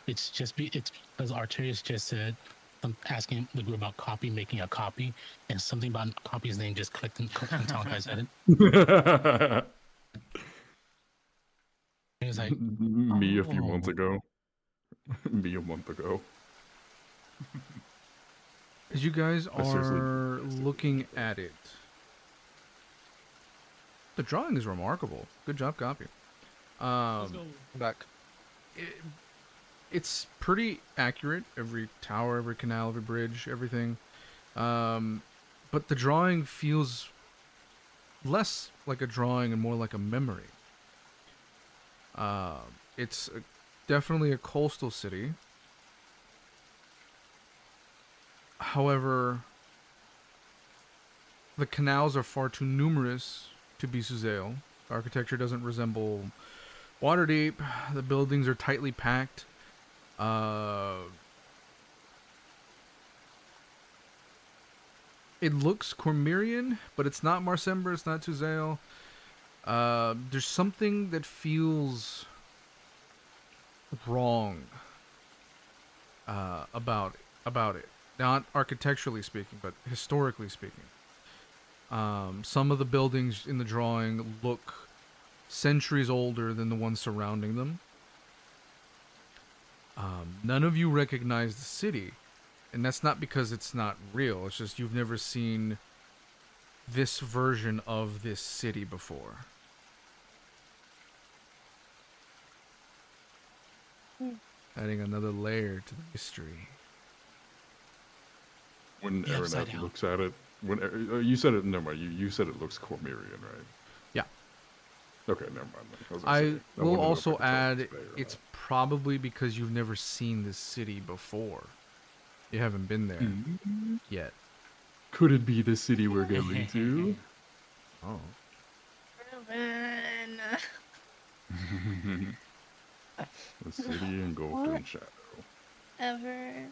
it's because Artorias just said, asking the group about Cawpy making a copy, and something about Cawpy's name just clicked in Tonkai's head. He was like, Me a few "Oh." months ago. Me a month ago. As you guys I seriously are didn't looking see at it, the drawing is remarkable. Good job, Cawpy. Let's go. Back. It's pretty accurate. Every tower, every canal, every bridge, everything. But the drawing feels less like a drawing and more like a memory. It's definitely a coastal city. However, the canals are far too numerous to be Suzale. The architecture doesn't resemble Waterdeep. The buildings are tightly packed. It looks Cormyrean, but it's not Marsember, it's not Suzale. There's something that feels wrong about it. Not architecturally speaking, but historically speaking. Some of the buildings in the drawing look centuries older than the ones surrounding them. None of you recognize the city, and that's not because it's not real. It's just you've never seen this version of this city before. Adding another layer to the mystery. When Yeah, upside Araneth down. looks at it, you said it. Never mind. You said it looks Cormyrean, right? Yeah. Okay, never mind. Then. I I wondered if will I also could tell add, if it's there or it's not. probably because you've never seen this city before. You haven't been there yet. Could it be the city we're going to? Oh. Ruben. The city engulfed in shadow. Ever.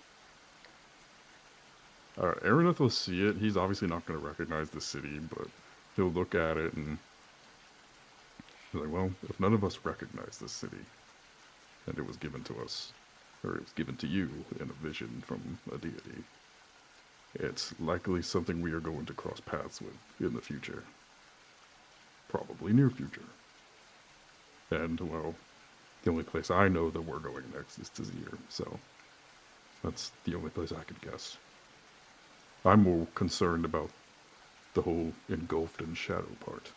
Alright, Araneth will see it. He's obviously not going to recognize the city, but he'll look at it and he's like, well, if none of us recognize this city, and it was given to us, or it was given to you in a vision from a deity, it's likely something we are going to cross paths with in the future. Probably near future. And, well, the only place I know that we're going next is Tazir, so that's the only place I could guess. I'm more concerned about the whole engulfed in shadow part.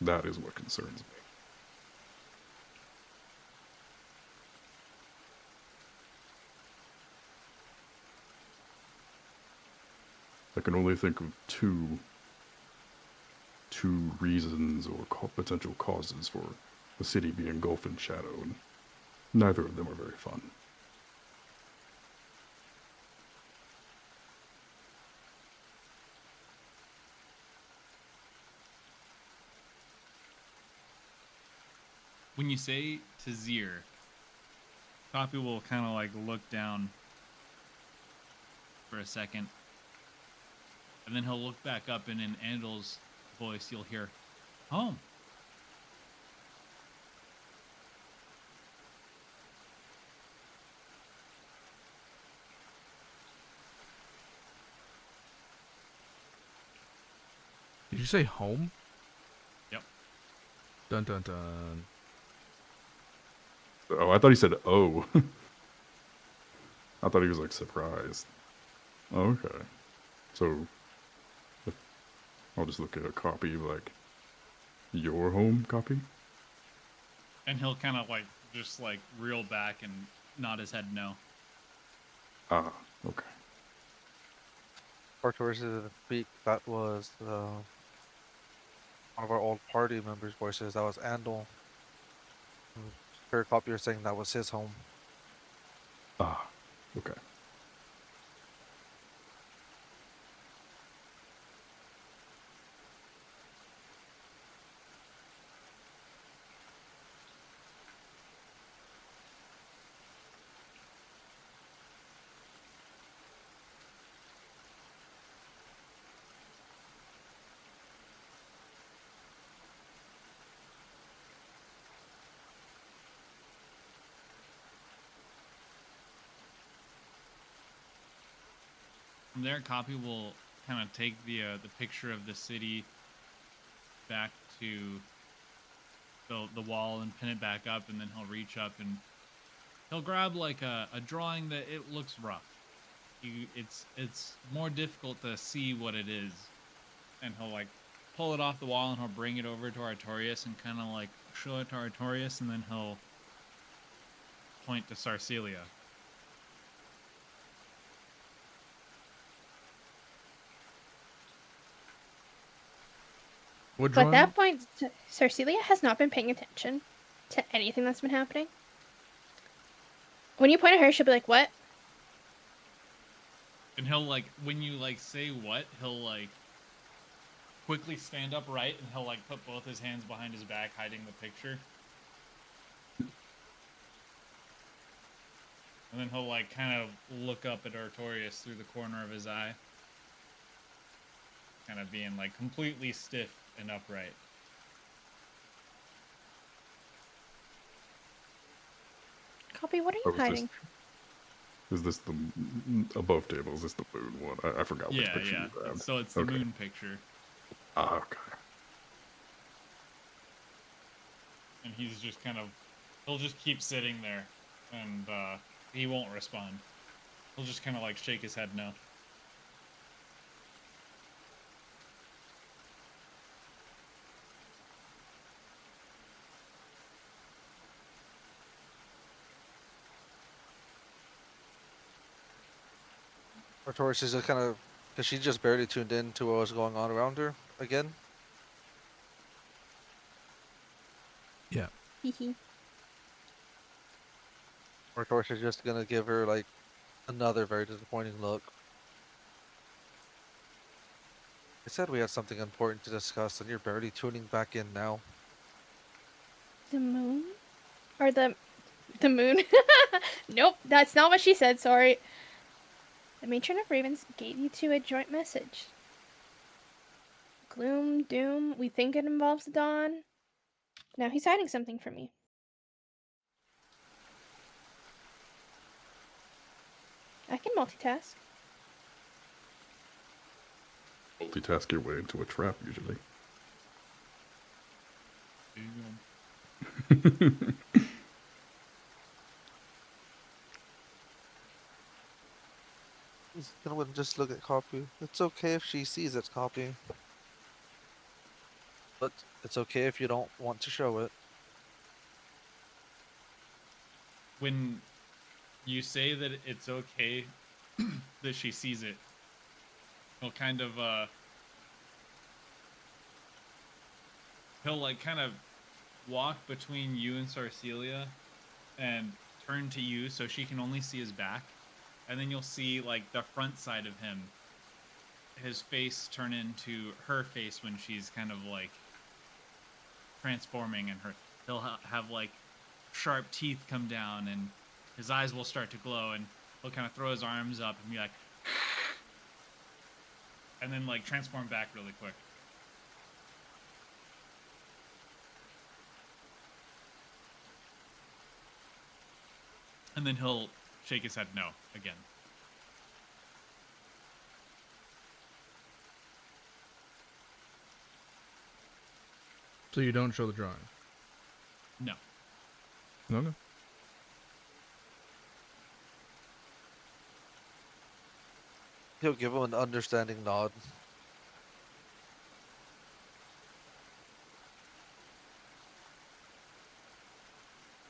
That is what concerns me. I can only think of two reasons or potential causes for the city being engulfed in shadow, and neither of them are very fun. When you say Tazir, Cawpy will kind of like look down for a second, and then he'll look back up, and in Andel's voice, you'll hear, "Home." Did you say home? Yep. Dun dun dun. Oh, I thought he said, oh. I thought he was, like, surprised. Okay. So, I'll just look at a copy, like, your home copy? And he'll kind of like just like reel back and nod his head no. Ah, okay. Artorias didn't speak. That was one of our old party members' voices. That was Andal. Her copy saying that was his home. Ah, okay. From there, Cawpy will kind of take the picture of the city back to the wall and pin it back up, and then he'll reach up and he'll grab like a drawing that it looks rough. It's more difficult to see what it is, and he'll like pull it off the wall and he'll bring it over to Artorias and kind of like show it to Artorias, and then he'll point to Silia. What But drawing? at that point, Silia has not been paying attention to anything that's been happening. When you point at her, she'll be like, "What?" And he'll like, when you like say what, he'll like quickly stand upright and he'll like put both his hands behind his back, hiding the picture. And then he'll like kind of look up at Artorias through the corner of his eye. Kind of being like completely stiff and upright. Cawpy, what are Oh, you hiding? Is this the above table? Is this the moon one? I forgot which picture you grabbed. So it's the Okay. moon picture. Ah, okay. And he's just kind of, he'll just keep sitting there, and he won't respond. He'll just kind of like shake his head no. Artorias is just kind of, because she just barely tuned in to what was going on around her again. Yeah. Hehe. Artorias is just gonna give her like another very disappointing look. I said we had something important to discuss, and you're barely tuning back in now. The moon? Or the moon? Nope, that's not what she said, sorry. The matron of Ravens gave you two a joint message. Gloom, doom, we think it involves the dawn. Now he's hiding something from me. I can multitask. Multitask your way into a trap, usually. He's gonna just look at Cawpy. It's okay if she sees it's Cawpy. But it's okay if you don't want to show it. When you say that it's okay that she sees it, he'll kind of he'll like kind of walk between you and Silia and turn to you so she can only see his back, and then you'll see like the front side of him, his face turn into her face when she's kind of like transforming, and he'll have like sharp teeth come down and his eyes will start to glow, and he'll kind of throw his arms up and be like and then like transform back really quick. And then he'll shake his head no again. So you don't show the drawing? No. Okay. He'll give him an understanding nod.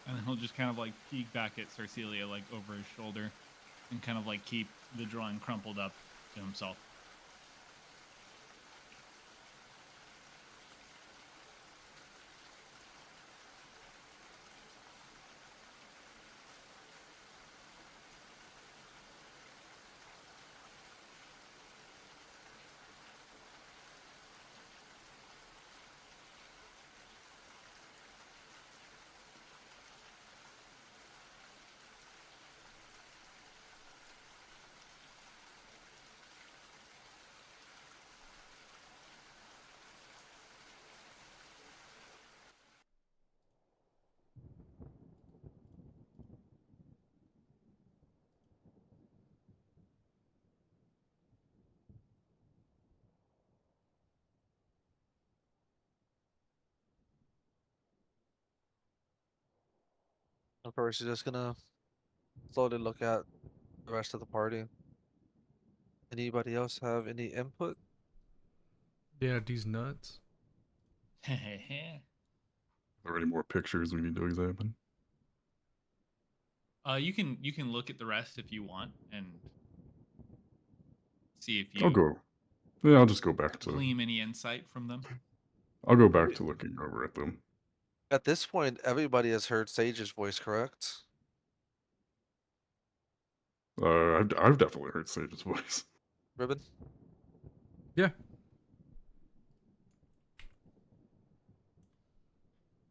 And then he'll just kind of like peek back at Silia like over his shoulder and kind of like keep the drawing crumpled up to himself. Of course, you're just gonna slowly look at the rest of the party. Anybody else have any input? Yeah, these nuts. Are there any more pictures we need to examine? You can look at the rest if you want and see if I'll you go. Yeah, I'll just go back to. glean any insight from them. I'll go back to looking over at them. At this point, everybody has heard Sage's voice, correct? I've definitely heard Sage's voice. Ribbon? Yeah.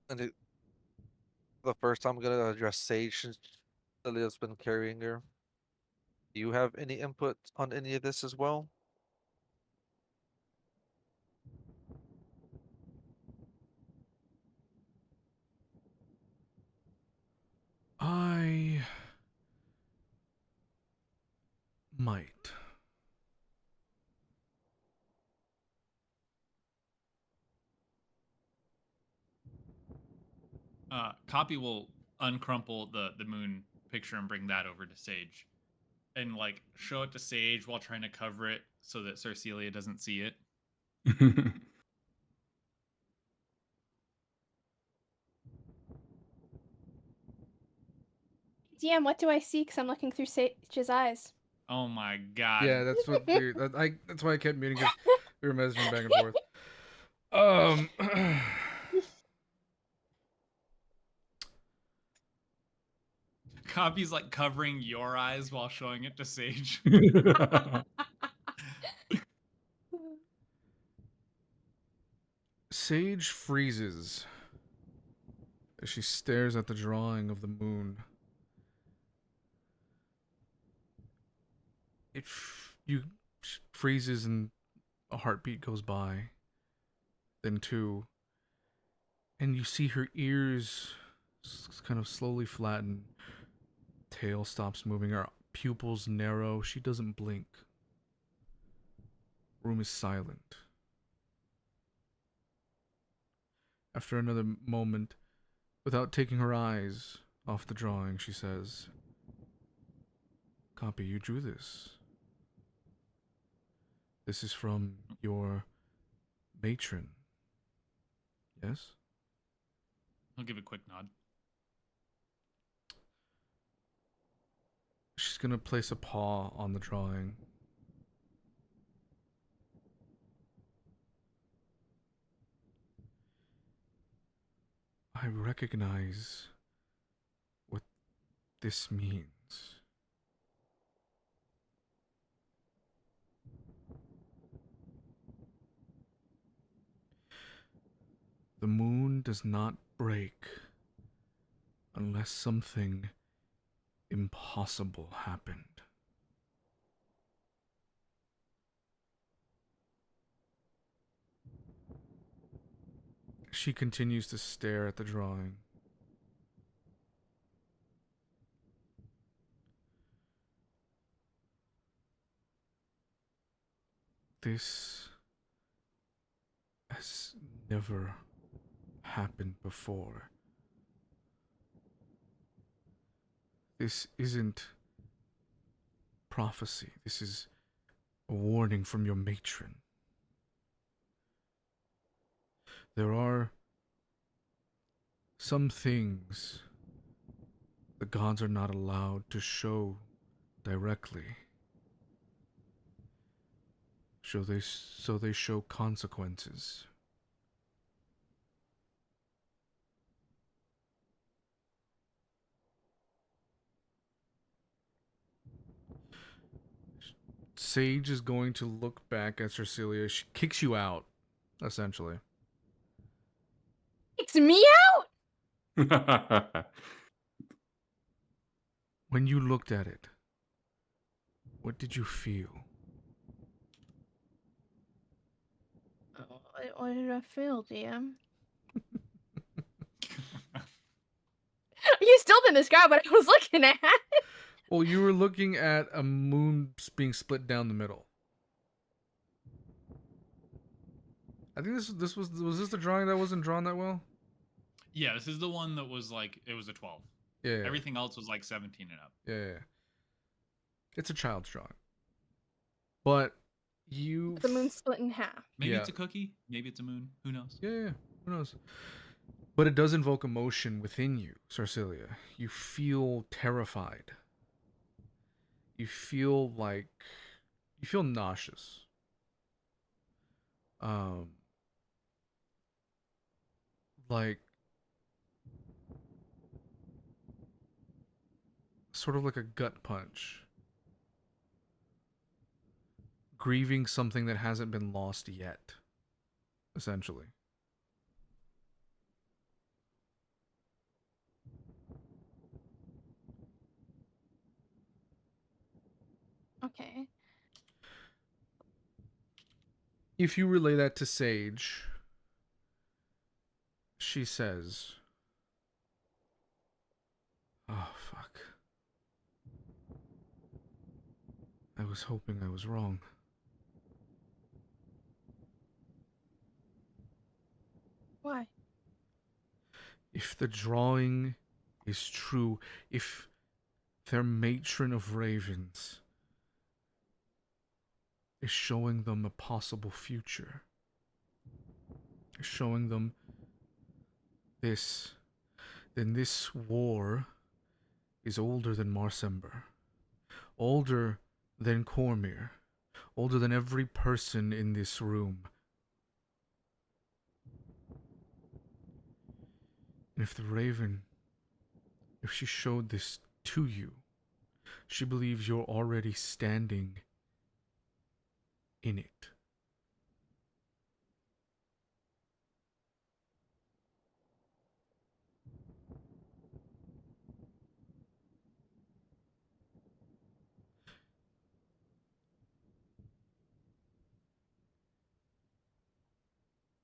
And the first time I'm gonna address Sage since Silia's been carrying her. Do you have any input on any of this as well? I might. Cawpy will uncrumple the moon picture and bring that over to Sage, and like show it to Sage while trying to cover it so that Silia doesn't see it. DM, what do I see? Because I'm looking through Sage's eyes. Oh my god! Yeah, that's what that's why I kept muting because we were messaging back and forth. Cawpy's like covering your eyes while showing it to Sage. Sage freezes as she stares at the drawing of the moon. You freezes and a heartbeat goes by, then two, and you see her ears kind of slowly flatten. Tail stops moving, her pupils narrow. She doesn't blink. Room is silent. After another moment, without taking her eyes off the drawing, she says, "Cawpy, you drew this. This is from your matron. Yes?" I'll give a quick nod. She's gonna place a paw on the drawing. I recognize what this means. The moon does not break unless something impossible happened. She continues to stare at the drawing. This has never happened before. This isn't prophecy. This is a warning from your matron. There are some things the gods are not allowed to show directly. So they show consequences. Sage is going to look back at Silia. She kicks you out, essentially. Kicks me out? When you looked at it, what did you feel? What did I feel, DM? You still didn't describe what I was looking at. Well, you were looking at a moon being split down the middle. I think was this the drawing that wasn't drawn that well? Yeah, this is the one that was like, it was a 12. Yeah. Everything else was like 17 and up. Yeah. It's a child's drawing. But you... The moon's split in half. Maybe Yeah. it's a cookie. Maybe it's a moon. Who knows? Yeah. Who knows? But it does invoke emotion within you, Silia. You feel terrified. You feel nauseous. Like sort of like a gut punch. Grieving something that hasn't been lost yet, essentially. Okay. If you relay that to Sage, she says, "Oh, fuck. I was hoping I was wrong." Why? If the drawing is true, if their matron of ravens is showing them a possible future, is showing them this, then this war is older than Marsember, older than Cormyr, older than every person in this room. And if the raven, if she showed this to you, she believes you're already standing in it.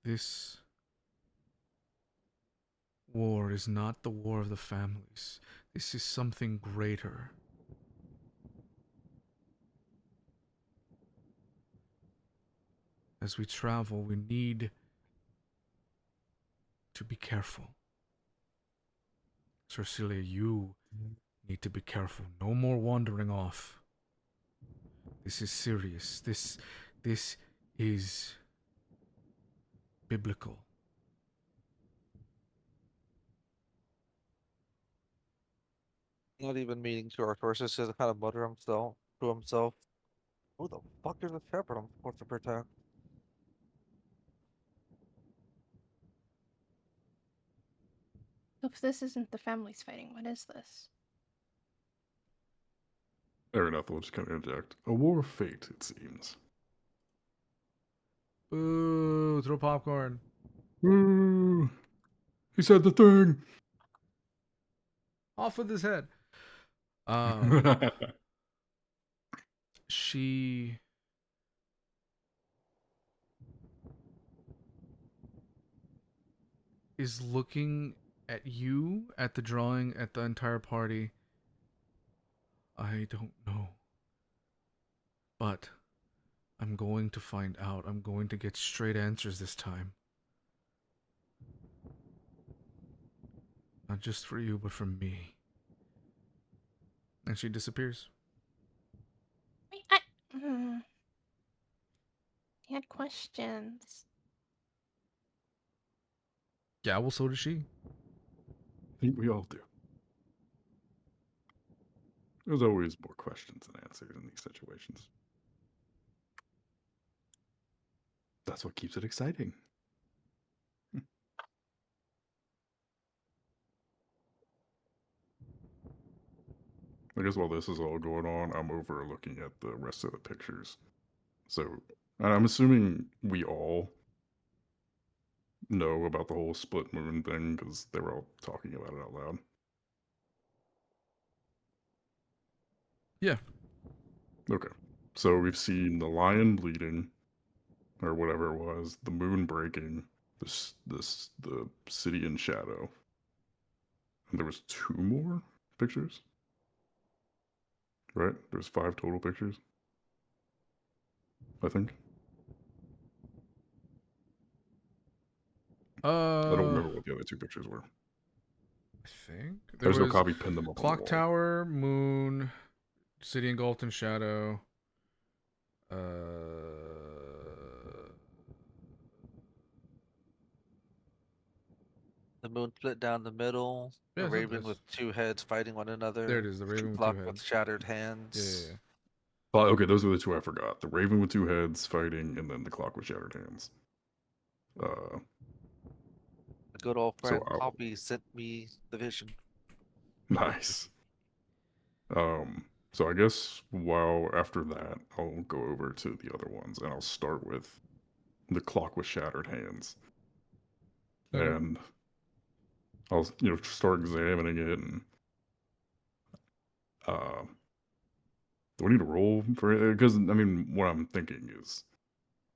This war is not the war of the families. This is something greater. As we travel, we need to be careful. Silia, you need to be careful. No more wandering off. This is serious. This is biblical. Not even meaning to Artorias, just kind of mutter himself to himself. Who the fuck is a shepherd I'm supposed to protect? If this isn't the families fighting, what is this? Araneth will just kind of interject. A war of fate, it seems. Ooh, throw popcorn. Ooh, he said the thing. Off with his head. She is looking at you, at the drawing, at the entire party. I don't know. But I'm going to find out. I'm going to get straight answers this time. Not just for you, but for me. And she disappears. Wait, I had questions. Yeah, well, so does she. I think we all do. There's always more questions than answers in these situations. That's what keeps it exciting. I guess while this is all going on, I'm over looking at the rest of the pictures. So, and I'm assuming we all know about the whole split moon thing because they were all talking about it out loud. Yeah. Okay. So we've seen the lion bleeding, or whatever it was, the moon breaking, the city in shadow. And there was 2 more pictures? Right? There's 5 total pictures? I think. I don't remember what the other 2 pictures were. I think There's no copy. Pin them up on Clock the wall. Tower, Moon, City engulfed in shadow. The moon split down the middle. Yeah, A it's not raven this. with two heads fighting one another. There it is, the raven with Clock two with heads. shattered Yeah, hands. yeah, yeah. Oh, okay, those are the two I forgot. The Raven with two heads fighting, and then the clock with shattered hands. The good old So friend I'll- Cawpy sent me the vision. Nice. So I guess after that, I'll go over to the other ones, and I'll start with the clock with shattered hands. Okay. And I'll, start examining it, and do I need to roll for it? Because, I mean, what I'm thinking is,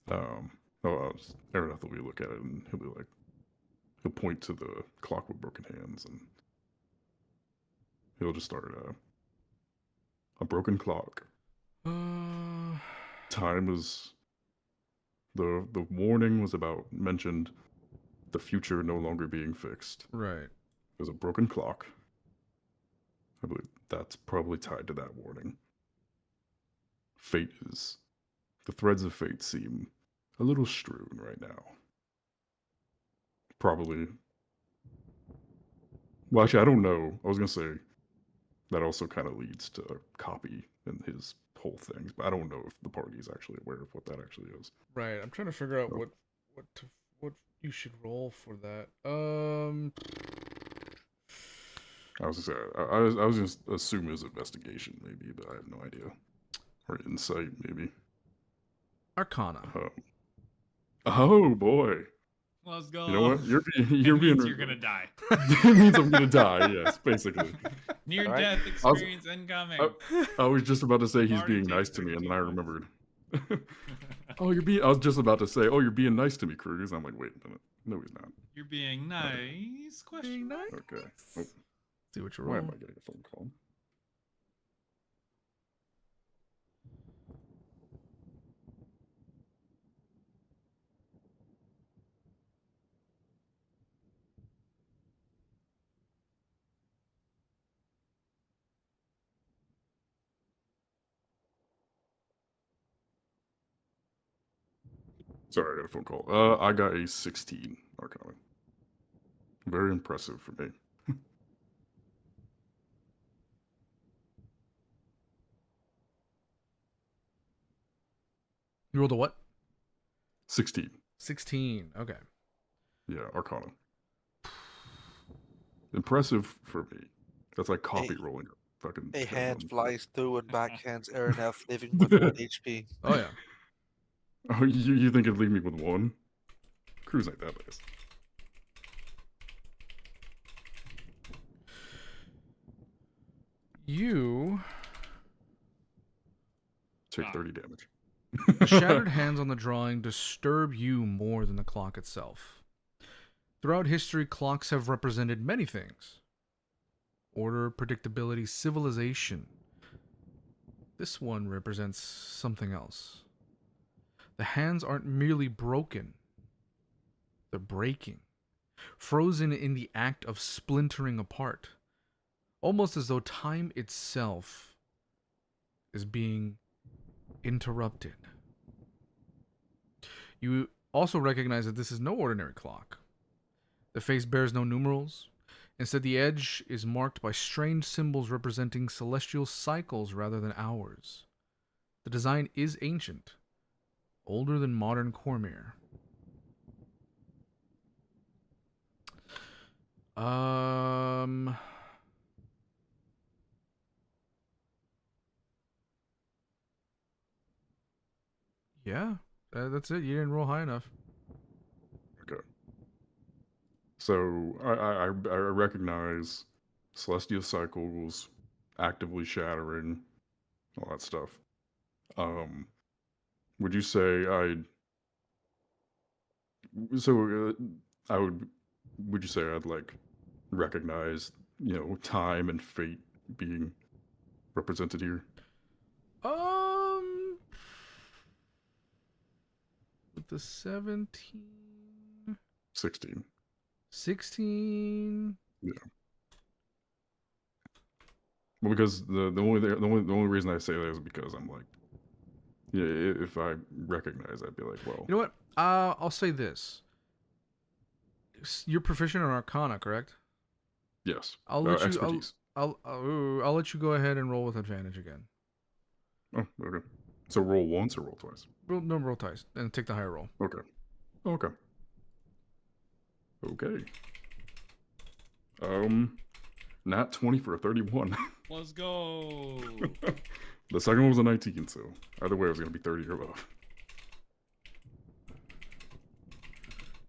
Araneth will look at it, and he'll point to the clock with broken hands, and he'll just start a broken clock. Time is the warning was about mentioned the future no longer being fixed. Right. There's a broken clock. I believe that's probably tied to that warning. The threads of fate seem a little strewn right now. Probably. Well, actually, I don't know. I was going to say that also kind of leads to Cawpy and his whole things, but I don't know if the party is actually aware of what that actually is. Right. I'm trying to figure out Oh. what you should roll for that. I was gonna say I was just assume it's investigation maybe, but I have no idea. Or insight maybe. Arcana. Oh boy. Let's go. You know what? You're It being. means you're gonna die. It means I'm gonna die. Yes, basically. Near Alright. death experience incoming. I was just about to say he's Already being taken nice to me, and then I 32 remembered. I was just about to say, oh, you're being nice to me, Cruz. I'm like, wait a minute. No, he's not. You're being nice. Question mark. Okay. Oh, See what you're why am rolling. I getting a phone call? Sorry, I got a phone call. I got a 16 Arcana. Very impressive for me. You rolled a what? 16. 16. Okay. Yeah, Arcana. Impressive for me. That's like Cawpy rolling a fucking. A 10 hand on- flies through and backhands Araneth, living with 1 HP. Oh yeah. Oh, you think it'd leave me with 1? Cruz ain't that nice. You Take 30 damage. The shattered hands on the drawing disturb you more than the clock itself. Throughout history, clocks have represented many things. Order, predictability, civilization. This one represents something else. The hands aren't merely broken. They're breaking. Frozen in the act of splintering apart. Almost as though time itself is being interrupted. You also recognize that this is no ordinary clock. The face bears no numerals. Instead, the edge is marked by strange symbols representing celestial cycles rather than hours. The design is ancient, older than modern Cormyr. Yeah, that's it. You didn't roll high enough. Okay. So I recognize celestial cycles, actively shattering, all that stuff. Would you say would you say I'd like recognize, time and fate being represented here? With the 17... 16. 16... Yeah. Well, because the only reason I say that is because I'm like, yeah, if I recognize, I'd be like, well, You know what? I'll say this. You're proficient in Arcana, correct? yes, I'll let you. expertise. I'll let you go ahead and roll with advantage again. Oh, okay. So roll once or roll twice? Roll twice and take the higher roll. Okay. Okay. Okay. Nat 20 for a 31. Let's go. The second one was a 19, so either way it was going to be 30 or above.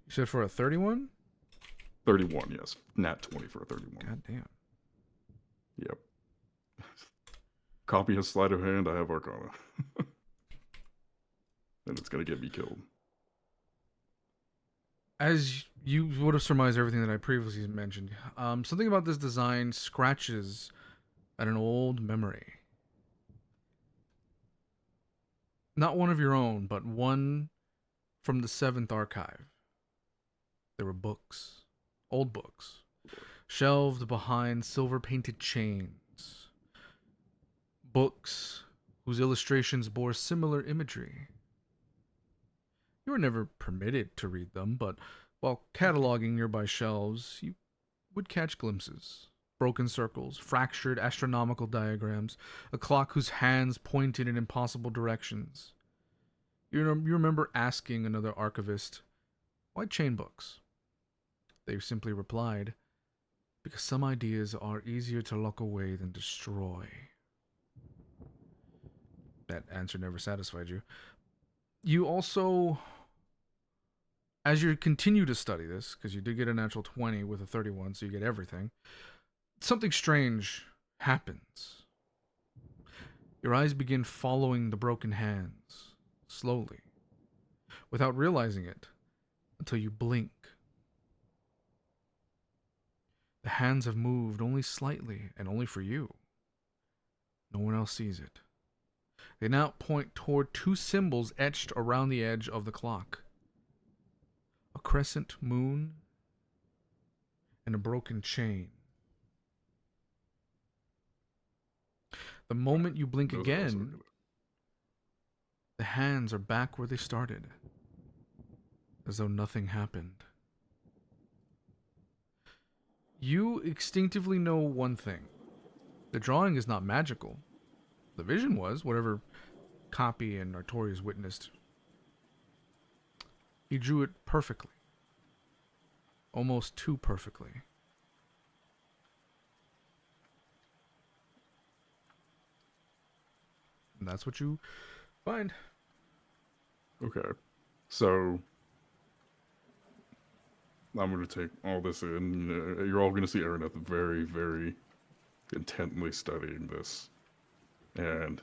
You said for a 31? 31, yes. Nat 20 for a 31. God damn. Yep. Cawpy has sleight of hand, I have Arcana. And it's going to get me killed. As you would have surmised everything that I previously mentioned, something about this design scratches at an old memory. Not one of your own, but one from the 7th archive. There were books, old books, shelved behind silver-painted chains. Books whose illustrations bore similar imagery. You were never permitted to read them, but while cataloging nearby shelves, you would catch glimpses. Broken circles, fractured astronomical diagrams, a clock whose hands pointed in impossible directions. You remember asking another archivist, why chain books? They simply replied, because some ideas are easier to lock away than destroy. That answer never satisfied you. You also, as you continue to study this, because you did get a natural 20 with a 31, so you get everything, something strange happens. Your eyes begin following the broken hands, slowly, without realizing it, until you blink. The hands have moved only slightly, and only for you. No one else sees it. They now point toward two symbols etched around the edge of the clock. A crescent moon and a broken chain. The moment you blink Those are also again, good. the hands are back where they started, as though nothing happened. You instinctively know one thing. The drawing is not magical. The vision was, whatever Cawpy and Artorias witnessed. He drew it perfectly. Almost too perfectly. And that's what you find. Okay. So I'm going to take all this in. You're all going to see Araneth very, very intently studying this. And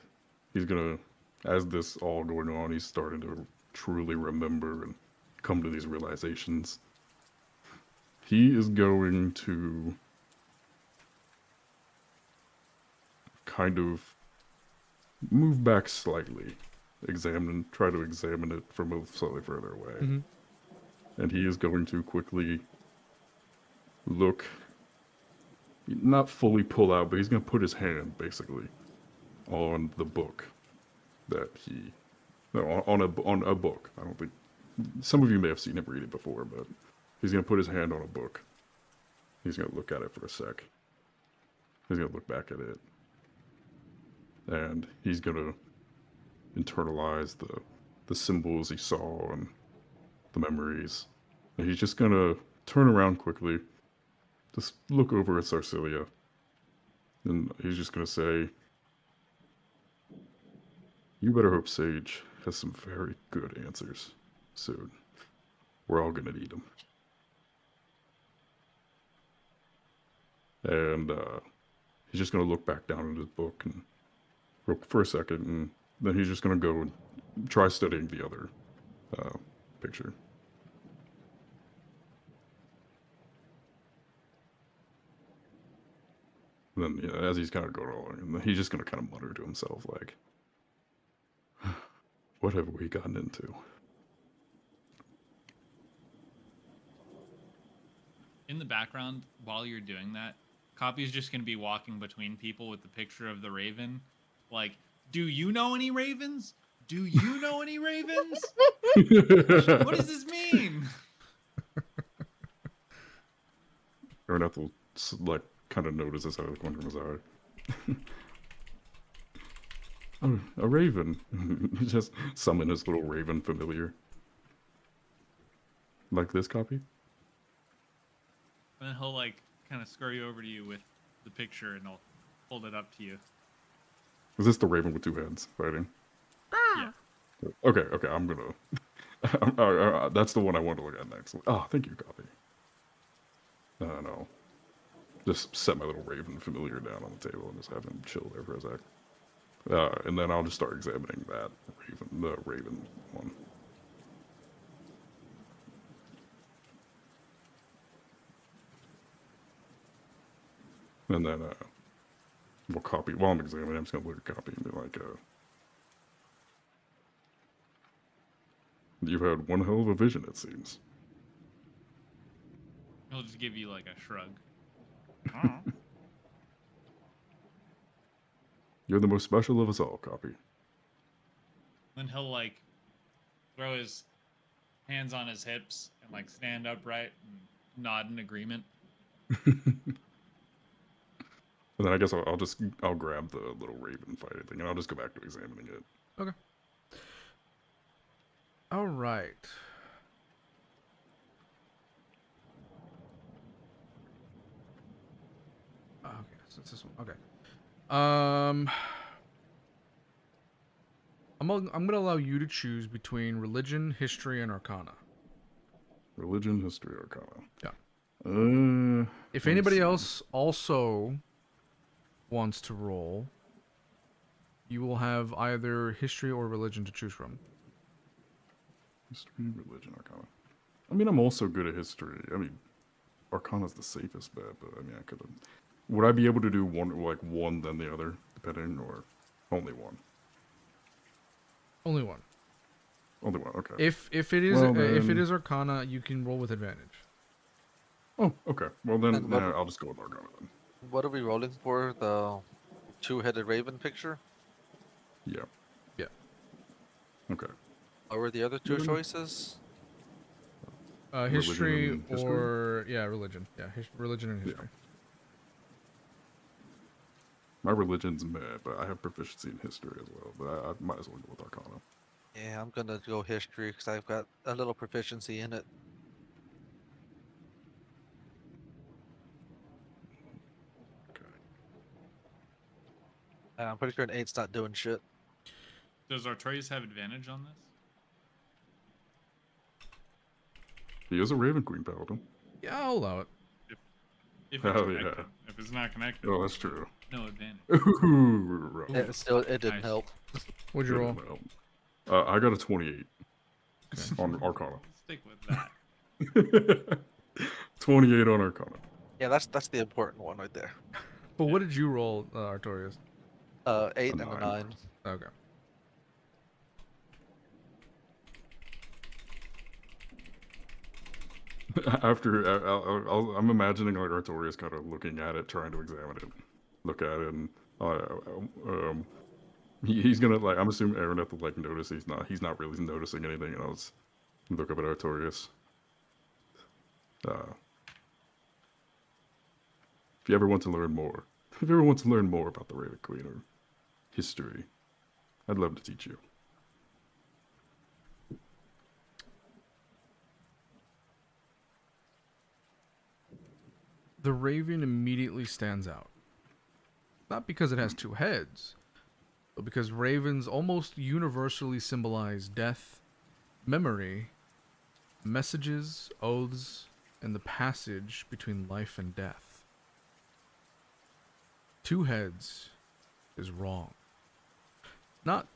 he's going to, as this all going on, he's starting to truly remember and come to these realizations. He is going to kind of move back slightly, try to examine it from a slightly further away. Mm-hmm. And he is going to quickly look, not fully pull out, but he's going to put his hand, basically, on the book that he, no, on a book. I don't think, some of you may have seen him read it before, but he's going to put his hand on a book. He's going to look at it for a sec. He's going to look back at it. And he's going to internalize the symbols he saw and the memories. And he's just going to turn around quickly, just look over at Silia, and he's just going to say, you better hope Sage has some very good answers soon. We're all going to need them. And he's just going to look back down at his book and for a second, and then he's just going to go and try studying the other picture. And then, yeah, as he's kind of going along, he's just going to kind of mutter to himself, like, what have we gotten into? In the background, while you're doing that, Cawpy's just gonna be walking between people with the picture of the raven. Like, do you know any ravens? Do you know any ravens? What does this mean? Araneth will like kind of notices out of the corner of his eye. Oh, a raven. He just summon his little raven familiar. Like this Cawpy? And then he'll like kind of scurry over to you with the picture, and he'll hold it up to you. Is this the raven with 2 heads fighting? Yeah. Okay, I'm gonna... that's the one I want to look at next. Oh, thank you, Cawpy. No. Just set my little raven familiar down on the table and just have him chill there for a sec. And then I'll just start examining that the raven one. And then we'll copy. While I'm examining, I'm just gonna look at Cawpy and be like, "You've had one hell of a vision, it seems." He'll just give you like a shrug. You're the most special of us all, Cawpy. Then he'll like throw his hands on his hips and like stand upright and nod in agreement. And then I guess I'll grab the little raven fighting thing and I'll just go back to examining it. Okay. All right. Okay, so it's this one. Okay. I'm gonna allow you to choose between religion, history, and arcana. Religion, history, arcana. Yeah. If let me anybody see. else also wants to roll, you will have either history or religion to choose from. History, religion, arcana. I mean, I'm also good at history. I mean, arcana's the safest bet, but I mean, I could have... Would I be able to do one then the other, depending, or only one? Only one. Only one, okay. If it is Well, if it then- is arcana, you can roll with advantage. Oh, okay. Well, then And what- I'll just go with arcana then. What are we rolling for? The 2-headed raven picture? Yeah. Yeah. Okay. What were the other 2 Mm. choices? History and history? or religion. Yeah, religion and history. My religion's meh, but I have proficiency in history as well. But I might as well go with arcana. Yeah, I'm gonna go history because I've got a little proficiency in it. Okay. I'm pretty sure an 8's not doing shit. Does Artorias have advantage on this? He is a Raven Queen Paladin. Yeah, I'll allow it. If it's Hell yeah. connected. If it's not connected, Oh, that's true. no advantage. Ooh, rough. It didn't Nice. help. What'd you roll? I got a 28 on Arcana. Stick with that. 28 on Arcana. Yeah, that's the important one right there. But what did you roll, Artorias? 8 and a 9. 9. Okay. After I'm imagining like Artorias kind of looking at it, trying to examine it, look at it, and he's gonna like. I'm assuming Araneth will like notice he's not really noticing anything, and I'll just look up at Artorias. If you ever want to learn more, about the Raven Queen or history, I'd love to teach you. The raven immediately stands out. Not because it has 2 heads, but because ravens almost universally symbolize death, memory, messages, oaths, and the passage between life and death. 2 heads is wrong. Not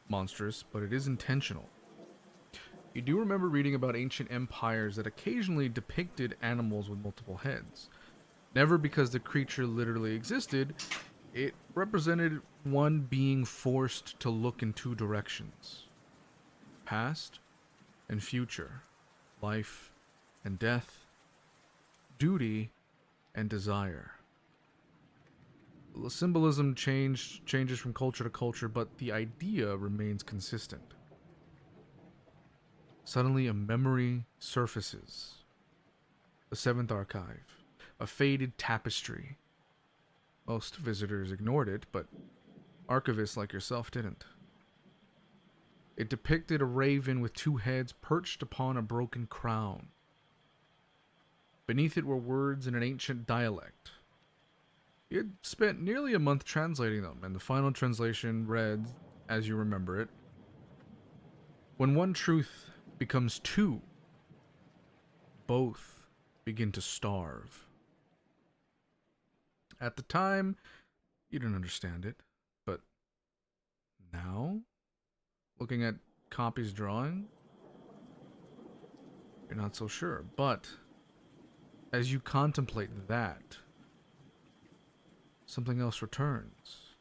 monstrous, but it is intentional. You do remember reading about ancient empires that occasionally depicted animals with multiple heads. Never because the creature literally existed, it represented one being forced to look in 2 directions. Past and future. Life and death. Duty and desire. The symbolism changes from culture to culture, but the idea remains consistent. Suddenly, a memory surfaces. The seventh archive, a faded tapestry. Most visitors ignored it, but archivists like yourself didn't. It depicted a raven with two heads perched upon a broken crown. Beneath it were words in an ancient dialect. He had spent nearly a month translating them, and the final translation read, as you remember it, "When one truth becomes two, both begin to starve." At the time, you didn't understand it, but now, looking at Cawpy's drawing, you're not so sure. But as you contemplate that, something else returns.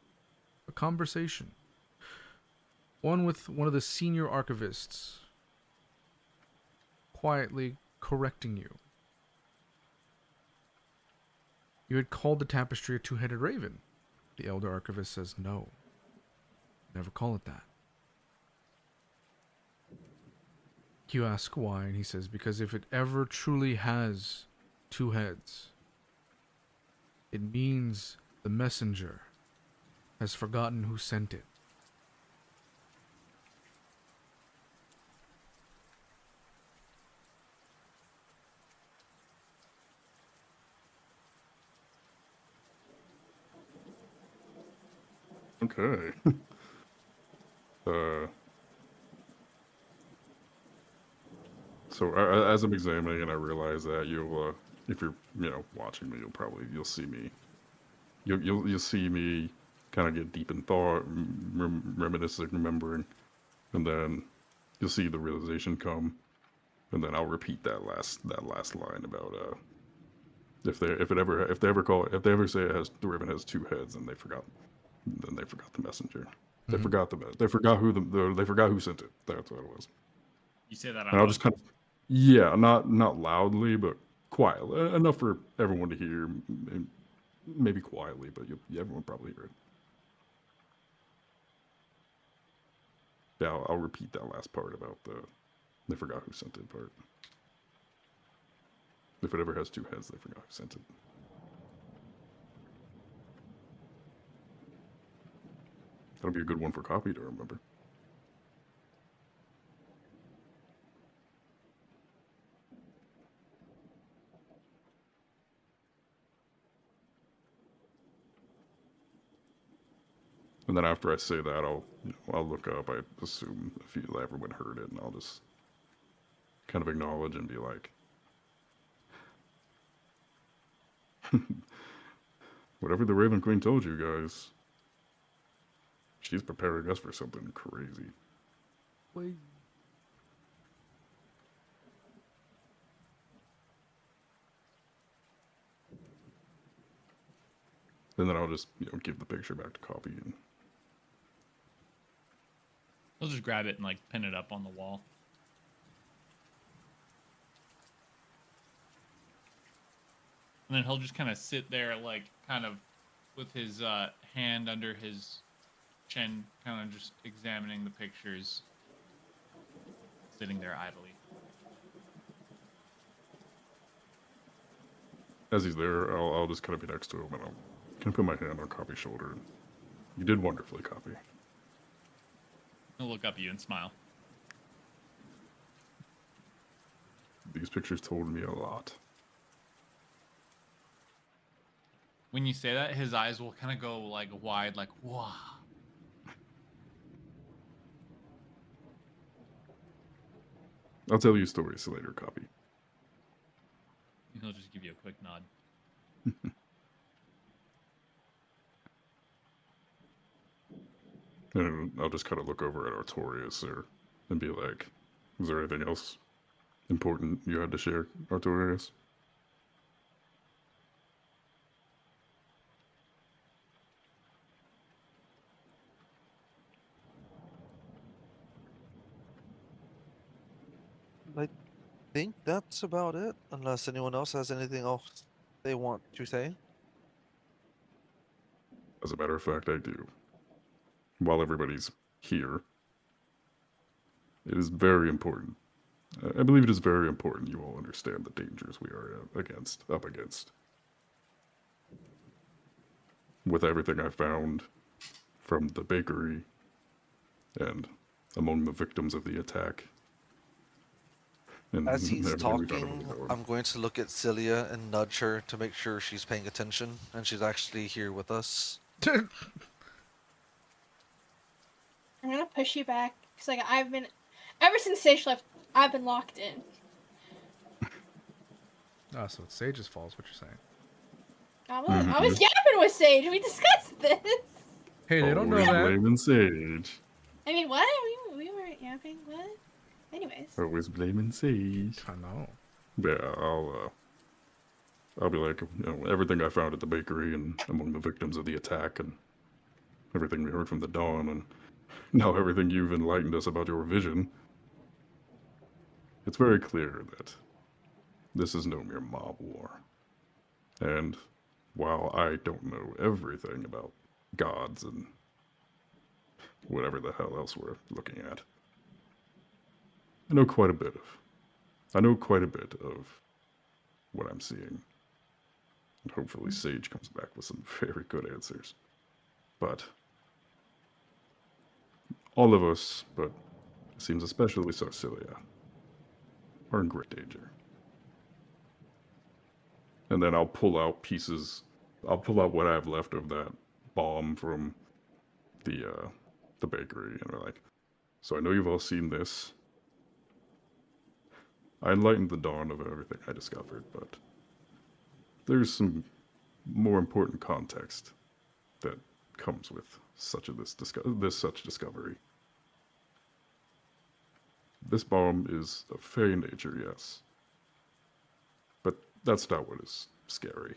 A conversation. One with one of the senior archivists, quietly correcting you. You had called the tapestry a two-headed raven. The elder archivist says no. Never call it that. You ask why, and he says because if it ever truly has two heads, it means the messenger has forgotten who sent it. Okay. So as I'm examining it, I realize that you'll, if you're, watching me, you'll see me. You'll see me kind of get deep in thought, reminiscing, remembering, and then you'll see the realization come, and then I'll repeat that last line about if they ever say the raven has two heads, and they forgot the messenger. They forgot they forgot who sent it. That's what it was. You say that out And I'll loud? just kind of, yeah, not loudly, but quietly, enough for everyone to hear. Maybe quietly, but everyone probably heard it. Yeah, I'll repeat that last part about they forgot who sent it part. If it ever has two heads, they forgot who sent it. That'll be a good one for Cawpy to remember. And then after I say that, I'll look up. I assume everyone heard it, and I'll just kind of acknowledge and be like, whatever the Raven Queen told you guys, she's preparing us for something crazy. Wait. And then I'll just give the picture back to Cawpy. And I'll just grab it and like pin it up on the wall. And then he'll just kind of sit there, like kind of with his hand under his chin, kind of just examining the pictures, sitting there idly. as he's there, I'll just kind of be next to him, and I'll kind of put my hand on Cawpy's shoulder. And, you did wonderfully, Cawpy. He'll look up at you and smile. These pictures told me a lot. When you say that, his eyes will kind of go like wide, like, wow. I'll tell you stories later, Cawpy. He'll just give you a quick nod. And I'll just kind of look over at Artorias and be like, is there anything else important you had to share, Artorias? I think that's about it, unless anyone else has anything else they want to say. As a matter of fact, I do. While everybody's here, it is very important. I believe it is very important you all understand the dangers we are up against. With everything I found from the bakery and among the victims of the attack. And As he's everything we found over talking, the door. I'm going to look at Silia and nudge her to make sure she's paying attention and she's actually here with us. I'm gonna push you back because like I've been, ever since Sage left, I've been locked in. Oh, so it's Sage's fault is what you're saying. I was yapping with Sage. We discussed this. Hey, they don't know Always that. blaming Sage. I mean, what? We weren't yapping. What? Anyways. Always blaming Sage. I know. Yeah, I'll be like, everything I found at the bakery and among the victims of the attack and everything we heard from the Dawn and now everything you've enlightened us about your vision. It's very clear that this is no mere mob war. And while I don't know everything about gods and whatever the hell else we're looking at, I know quite a bit of what I'm seeing. And hopefully Sage comes back with some very good answers. But all of us, but it seems especially Silia, are in great danger. And then I'll pull out what I have left of that bomb from the bakery, and we're like, so I know you've all seen this. I enlightened the Dawn of everything I discovered, but there's some more important context that comes with such discovery. This bomb is of fey nature, yes, but that's not what is scary.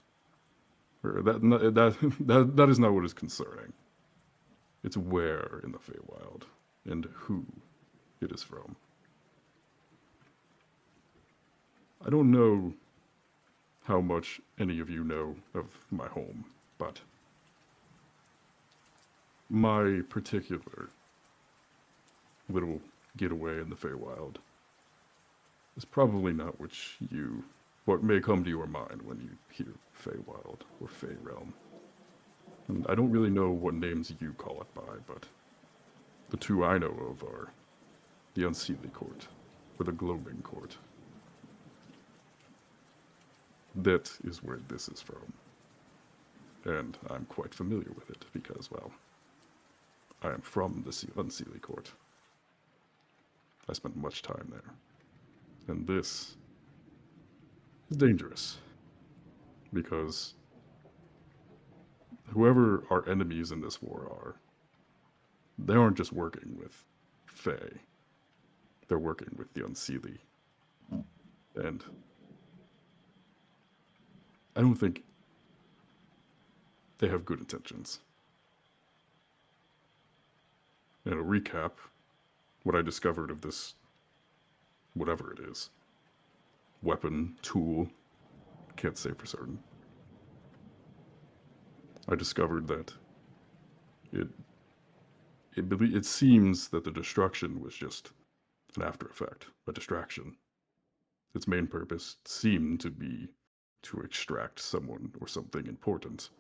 Or that is not what is concerning. It's where in the Feywild and who it is from. I don't know how much any of you know of my home, but my particular little getaway in the Feywild is probably not what may come to your mind when you hear Feywild or Fey Realm. And I don't really know what names you call it by, but the two I know of are the Unsettling Court or the Gloaming Court. That is where this is from. And I'm quite familiar with it because, well, I am from the Unsettling Court. I spent much time there. And this is dangerous. Because whoever our enemies in this war are, they aren't just working with Fae. They're working with the Unseelie. And I don't think they have good intentions. And to recap, what I discovered of this, whatever it is, weapon, tool, can't say for certain. I discovered that it seems that the destruction was just an after effect, a distraction. Its main purpose seemed to be to extract someone or something important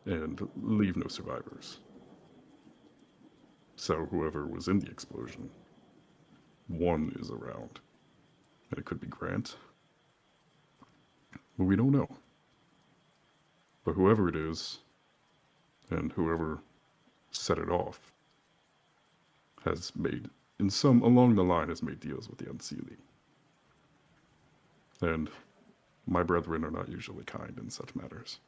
and leave no survivors. So whoever was in the explosion, one is around. And it could be Grant. But we don't know. But whoever it is, and whoever set it off, has made, along the line, has made deals with the Unseelie. And my brethren are not usually kind in such matters.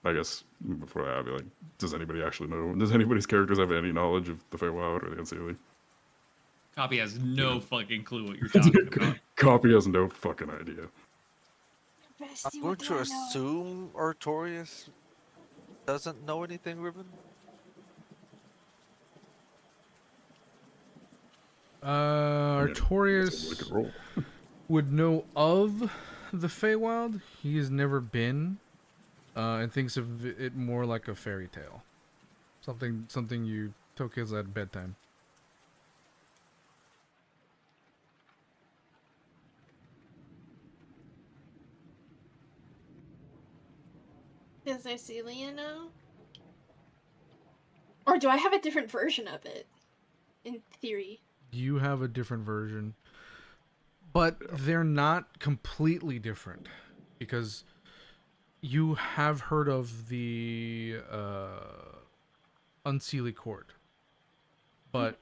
I guess before that, I'd be like, does anybody actually know? Does anybody's characters have any knowledge of the Feywild or the Unseelie? Cawpy has no fucking clue what you're talking about. Cawpy has no fucking idea. I'm going to assume Artorias doesn't know anything, Ribbon. I guess we Artorias could roll. would know of the Feywild. He has never been, and thinks of it more like a fairy tale. Something you tell kids at bedtime. Is there Silia now? Or do I have a different version of it? In theory. You have a different version, but they're not completely different, because you have heard of the Unseelie Court, but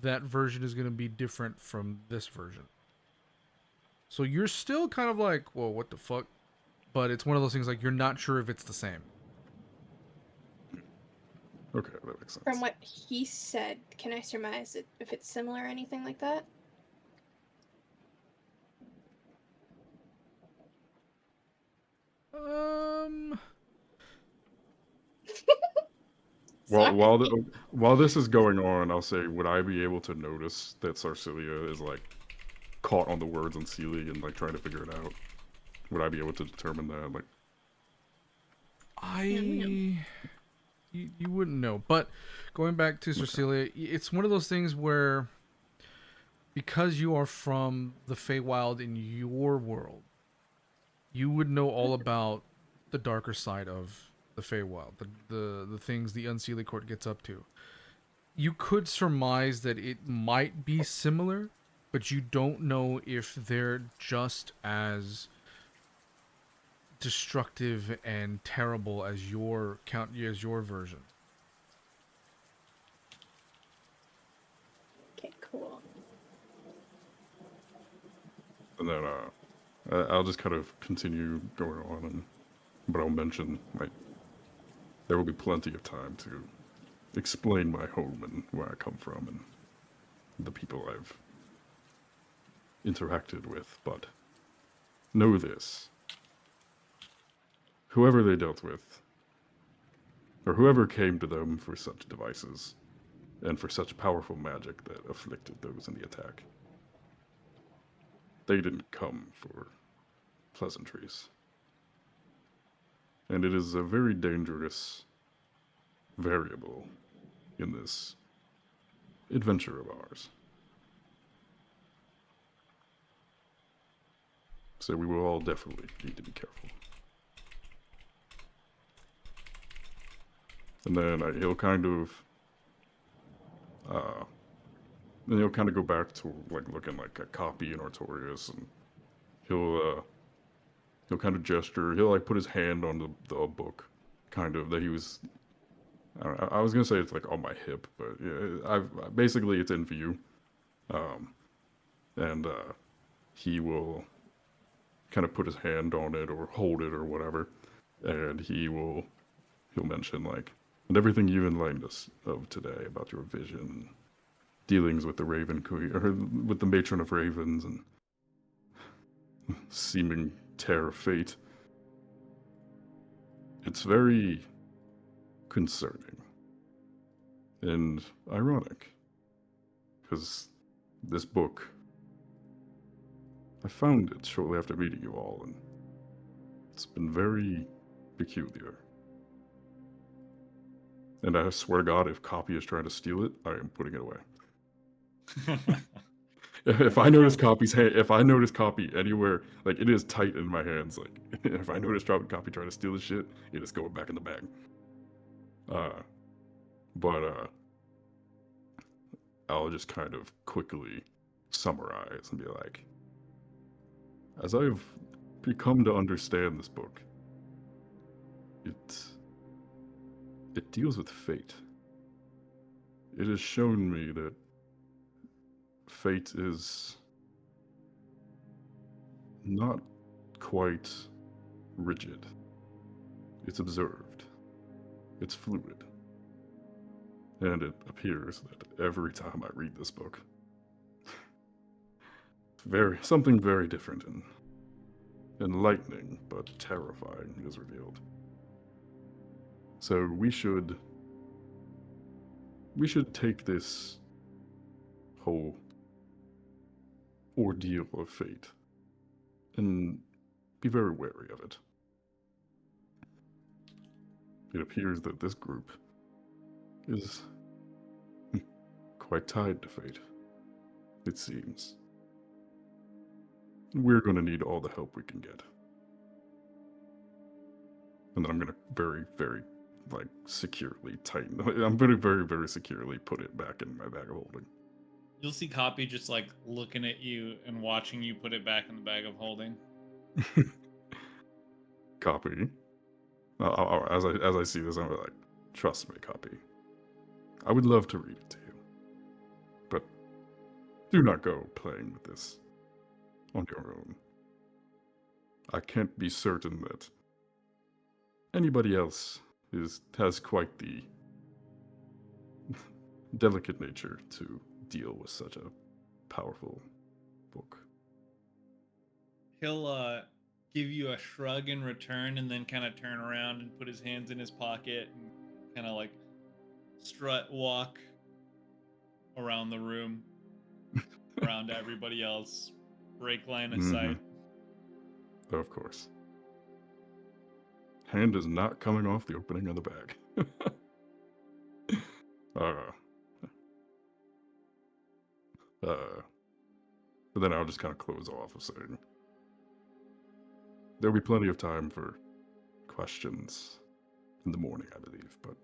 that version is going to be different from this version. So you're still kind of like, whoa, what the fuck? But it's one of those things like you're not sure if it's the same. Okay, that makes sense. From what he said, can I surmise if it's similar or anything like that? While this is going on, I'll say, would I be able to notice that Sarsilia is like caught on the words on Sealy and like trying to figure it out? Would I be able to determine that? Like, you wouldn't know. But going back to Cecilia, it's one of those things where, because you are from the Feywild in your world, you would know all about the darker side of the Feywild, the things the Unseelie Court gets up to. You could surmise that it might be similar, but you don't know if they're just as destructive and terrible as your version. Okay, cool. and then I'll just kind of continue going on, but I'll mention like there will be plenty of time to explain my home and where I come from and the people I've interacted with, but know this. Whoever they dealt with, or whoever came to them for such devices, and for such powerful magic that afflicted those in the attack, they didn't come for pleasantries. And it is a very dangerous variable in this adventure of ours. So we will all definitely need to be careful. And then he'll kind of go back to like looking like a Cawpy and Artorias, and he'll kind of gesture. He'll like put his hand on the book, kind of that he was. I was gonna say it's like on my hip, but yeah, basically it's in view. And he will kind of put his hand on it or hold it or whatever, and he'll mention like, and everything you enlightened us of today about your vision, dealings with the Raven Queen, or with the Matron of Ravens, and seeming terror of fate. It's very concerning and ironic, because this book, I found it shortly after meeting you all, and it's been very peculiar. And I swear to God, if Cawpy is trying to steal it, I am putting it away. If I notice Cawpy anywhere, like it is tight in my hands. Like if I notice Cawpy trying to steal this shit, it is going back in the bag. But I'll just kind of quickly summarize and be like, as I've become to understand this book, it deals with fate. It has shown me that fate is not quite rigid. It's observed. It's fluid. And it appears that every time I read this book, something very different and enlightening but terrifying is revealed. So we should take this whole ordeal of fate, and be very wary of it. It appears that this group is quite tied to fate, it seems. We're going to need all the help we can get. And then I'm going to very, very, securely tighten. I'm going to very, very securely put it back in my bag of holding. You'll see Cawpy just like looking at you and watching you put it back in the bag of holding. Cawpy. As I see this, I'm like, trust me, Cawpy. I would love to read it to you. But do not go playing with this on your own. I can't be certain that anybody else has quite the delicate nature to deal with such a powerful book. He'll give you a shrug in return and then kind of turn around and put his hands in his pocket and kind of like walk around the room, around everybody else, break line of sight. Of course. Hand is not coming off the opening of the bag. But then I'll just kind of close off of saying there'll be plenty of time for questions in the morning, I believe, but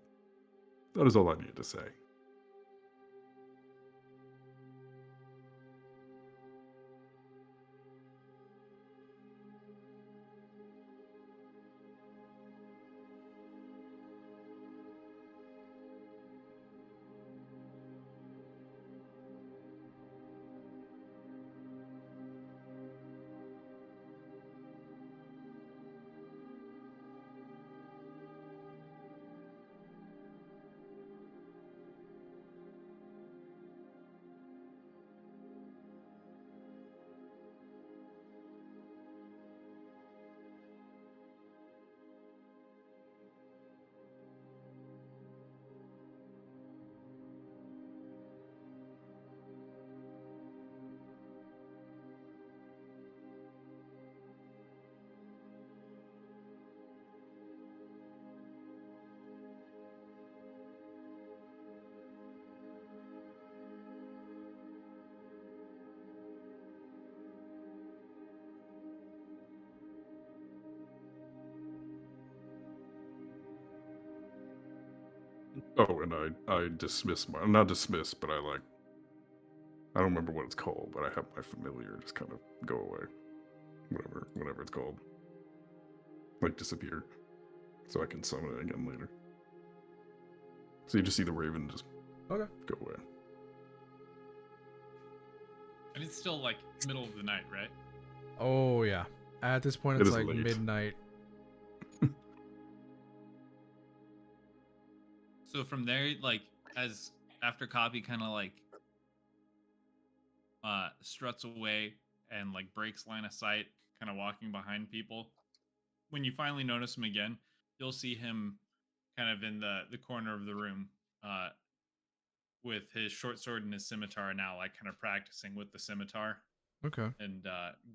that is all I needed to say. Oh, and I dismiss not dismiss, but I don't remember what it's called, but I have my familiar just kind of go away. Whatever it's called. Like disappear. So I can summon it again later. So you just see the raven just go away. And it's still like middle of the night, right? Oh yeah. At this point, it's like late. midnight. So from there, like after Cawpy kind of like struts away and like breaks line of sight, kind of walking behind people. When you finally notice him again, you'll see him kind of in the corner of the room with his short sword and his scimitar now, like kind of practicing with the scimitar. Okay. And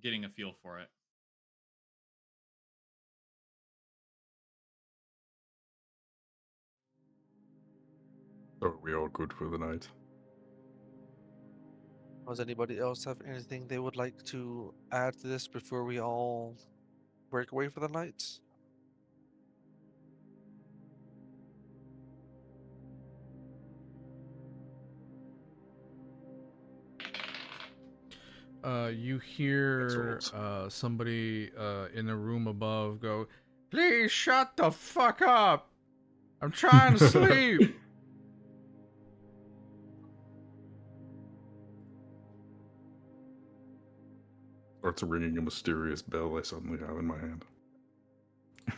getting a feel for it. So are we all good for the night? Does anybody else have anything they would like to add to this before we all break away for the night? You hear somebody in the room above go, "Please shut the fuck up! I'm trying to sleep." Starts ringing a mysterious bell I suddenly have in my hand. I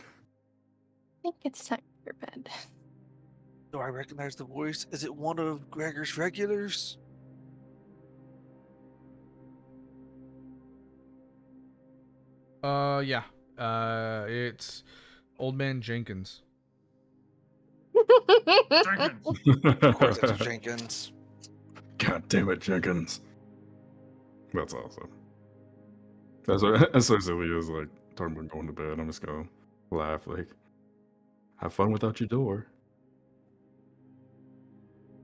think it's time for bed. Do I recognize the voice? Is it one of Gregor's regulars? Yeah. It's Old Man Jenkins. Of course, it's Jenkins. God damn it, Jenkins. That's awesome. As Silia is like talking about going to bed, I'm just gonna laugh like, have fun without your door.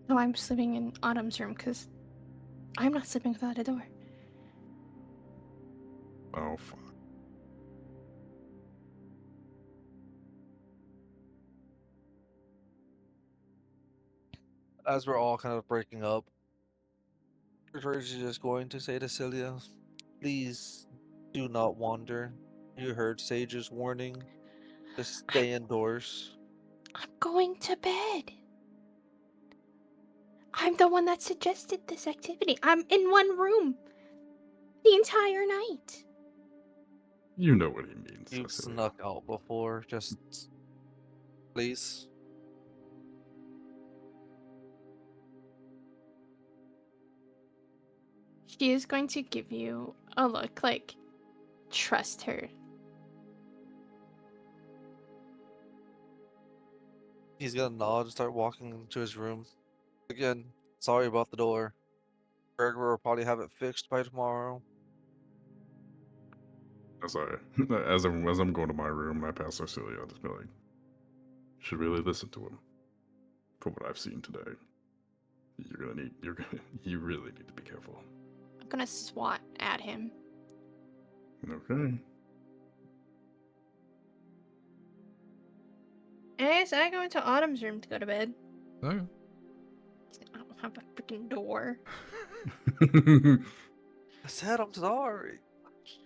No, I'm sleeping in Autumn's room because I'm not sleeping without a door. Oh, fuck. As we're all kind of breaking up, Artorias is just going to say to Silia, please do not wander. You heard Sage's warning. Just stay indoors. I'm going to bed. I'm the one that suggested this activity. I'm in one room the entire night. You know what he means. You've Cecilia. snuck out before. Just please. She is going to give you a look like, trust her. He's gonna nod and start walking into his room. Again, sorry about the door. Gregor will probably have it fixed by tomorrow. As I'm going to my room, I pass Cecilia. I'll just be like, should really listen to him. From what I've seen today, you really need to be careful. I'm gonna swat at him. Okay. Anyways, I go into Autumn's room to go to bed. Okay. I don't have a freaking door. I said I'm sorry.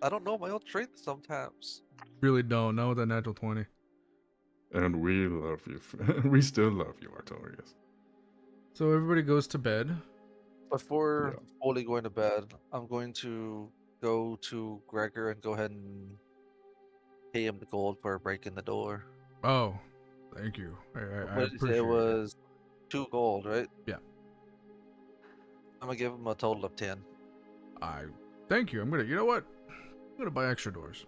I don't know my own strength sometimes. Really don't. Not with that natural 20. And we love you. We still love you, Artorias. So everybody goes to bed. Before Yeah. fully going to bed, I'm going to go to Gregor and go ahead and pay him the gold for breaking the door. Oh, thank you. I What did you say? appreciate It was 2 gold, right? Yeah. I'm gonna give him a total of 10. Thank you. You know what? I'm gonna buy extra doors.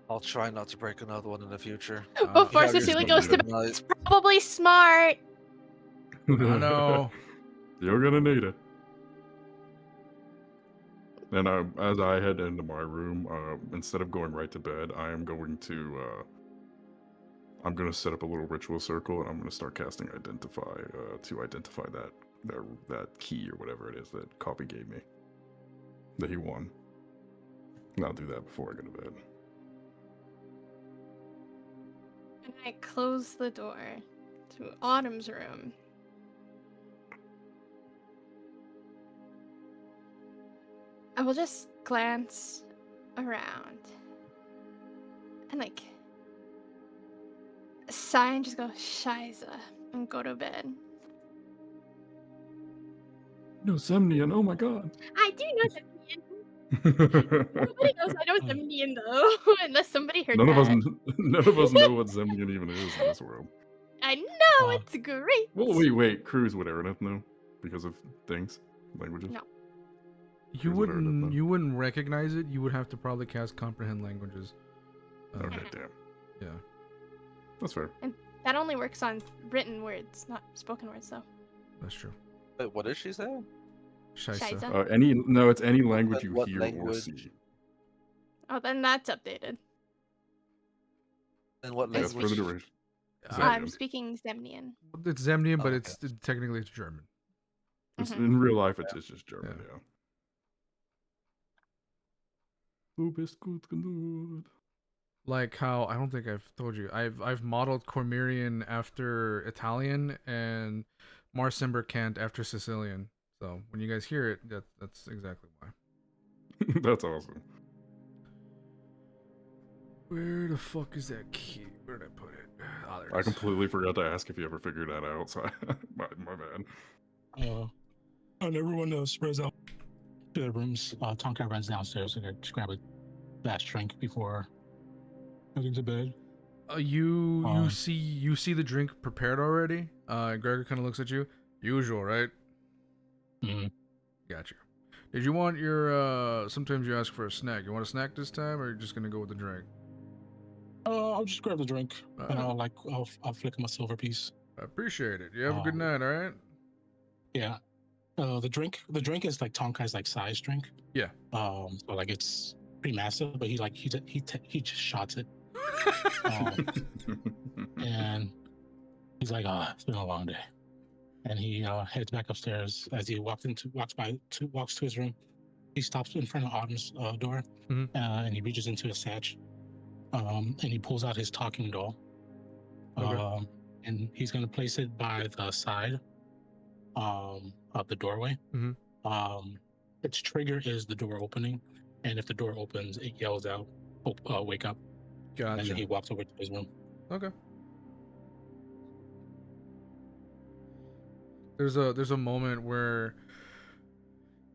I'll try not to break another one in the future. Before Yeah, you're Cecilia still goes to good bed, night. it's probably smart. I know. You're gonna need it. And as I head into my room, instead of going right to bed, I'm going to set up a little ritual circle, and I'm going to start casting Identify to identify that key or whatever it is that Cawpy gave me, that he won. And I'll do that before I go to bed. And I close the door to Autumn's room. I will just glance around and like sigh and just go Shiza and go to bed. No, Semnian, oh my god. I do know Zemnian. Nobody knows I know Zemnian though, unless somebody heard None of that. us know what Semnian even is in this world. I know, it's great. Well, wait, Cruz would Araneth know because of things, languages. No. You wouldn't recognize it. You would have to probably cast comprehend languages. Okay, damn. Yeah. That's fair. And that only works on written words, not spoken words though. That's true. Wait, what did she say? Shiza. Shiza. It's any language you What hear or language? see. Oh, then that's updated. And what Yes, language? for the duration. I'm Zemnian. speaking Zemnian. It's Zemnian, but Oh, it's technically it's German. It's, Mhm. in real life, it's just German, Yeah. yeah. Du bist gut genug. Like how I don't think I've told you. I've modeled Cormyrian after Italian and Marsimbercant after Sicilian. So when you guys hear it, that's exactly why. That's awesome. Where the fuck is that key? Where did I put it? Oh, there it I is. completely forgot to ask if you ever figured that out, so my bad. And everyone spreads out to their rooms. Tonkai runs downstairs and just grab a last drink before heading to bed. You see the drink prepared already. Gregor kind of looks at you. Usual, right? Mm. Gotcha. Did you want your sometimes you ask for a snack. You want a snack this time, or are you just gonna go with the drink? I'll just grab the drink and Alright. I'll flick him a silver piece. I appreciate it. You have a good night, all right? Yeah. The drink is like Tonkai's like size drink. Yeah. So like it's pretty massive, but he just shots it. And he's like, it's been a long day. And he heads back upstairs. As he walks to his room, he stops in front of Autumn's door, and he reaches into his satch, and he pulls out his talking doll. Okay. And he's gonna place it by the side of the doorway. Its trigger is the door opening, and if the door opens, it yells out, "Wake up!" Gotcha. And then he walks over to his room. Okay. There's a moment where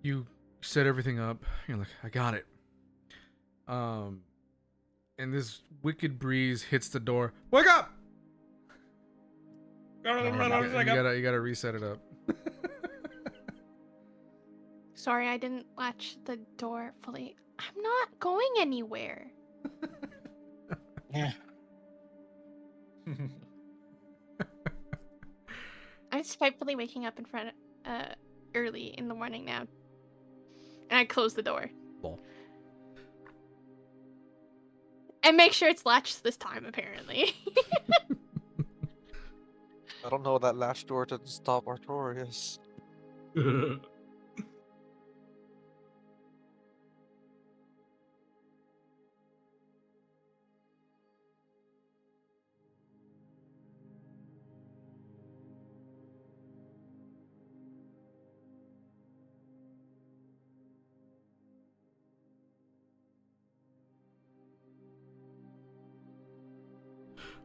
you set everything up. You're like, I got it. And this wicked breeze hits the door. Wake up! You gotta reset it up. Sorry, I didn't latch the door fully. I'm not going anywhere. Yeah. I'm spitefully waking up in front early in the morning now. And I close the door. Lol. And make sure it's latched this time, apparently. I don't know that latch door to stop Artorias.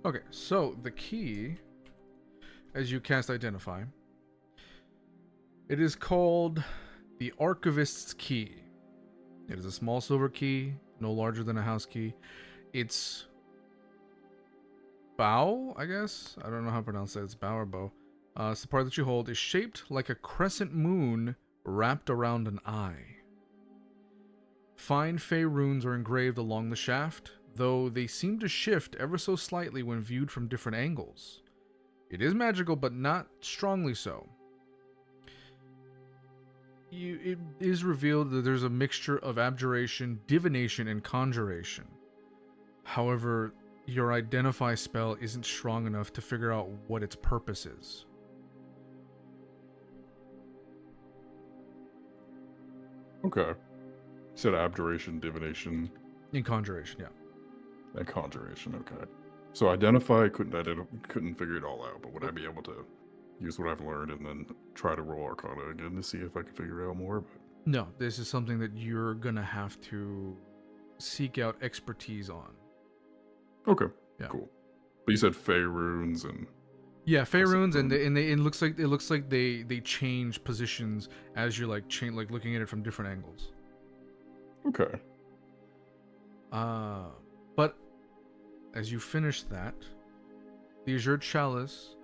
Okay, so the key, as you cast Identify, it is called the Archivist's Key. It is a small silver key, no larger than a house key. Its bow, I guess? I don't know how to pronounce that. It's bow or bow. It's the part that you hold, is shaped like a crescent moon wrapped around an eye. Fine fey runes are engraved along the shaft, though they seem to shift ever so slightly when viewed from different angles. It is magical, but not strongly so. It is revealed that there's a mixture of abjuration, divination, and conjuration. However, your Identify spell isn't strong enough to figure out what its purpose is. Okay. You said abjuration, divination, In conjuration, yeah. and conjuration. Okay. So Identify couldn't figure it all out, but would I be able to use what I've learned and then try to roll Arcana again to see if I can figure it out more? But... No, this is something that you're gonna have to seek out expertise on. Okay. Yeah. Cool. But you said Fey runes and... Yeah, Fey runes, and it looks like they change positions as you're like looking at it from different angles. Okay. But as you finish that, the Azure Chalice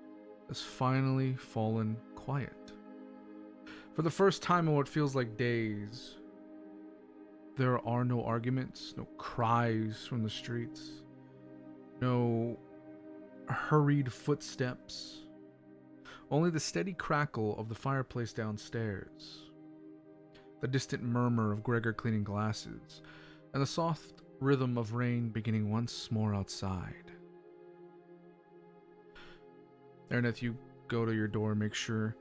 has finally fallen quiet. For the first time in what feels like days, there are no arguments, no cries from the streets, no hurried footsteps, only the steady crackle of the fireplace downstairs, the distant murmur of Gregor cleaning glasses, and the soft rhythm of rain beginning once more outside. Araneth, you go to your door, make sure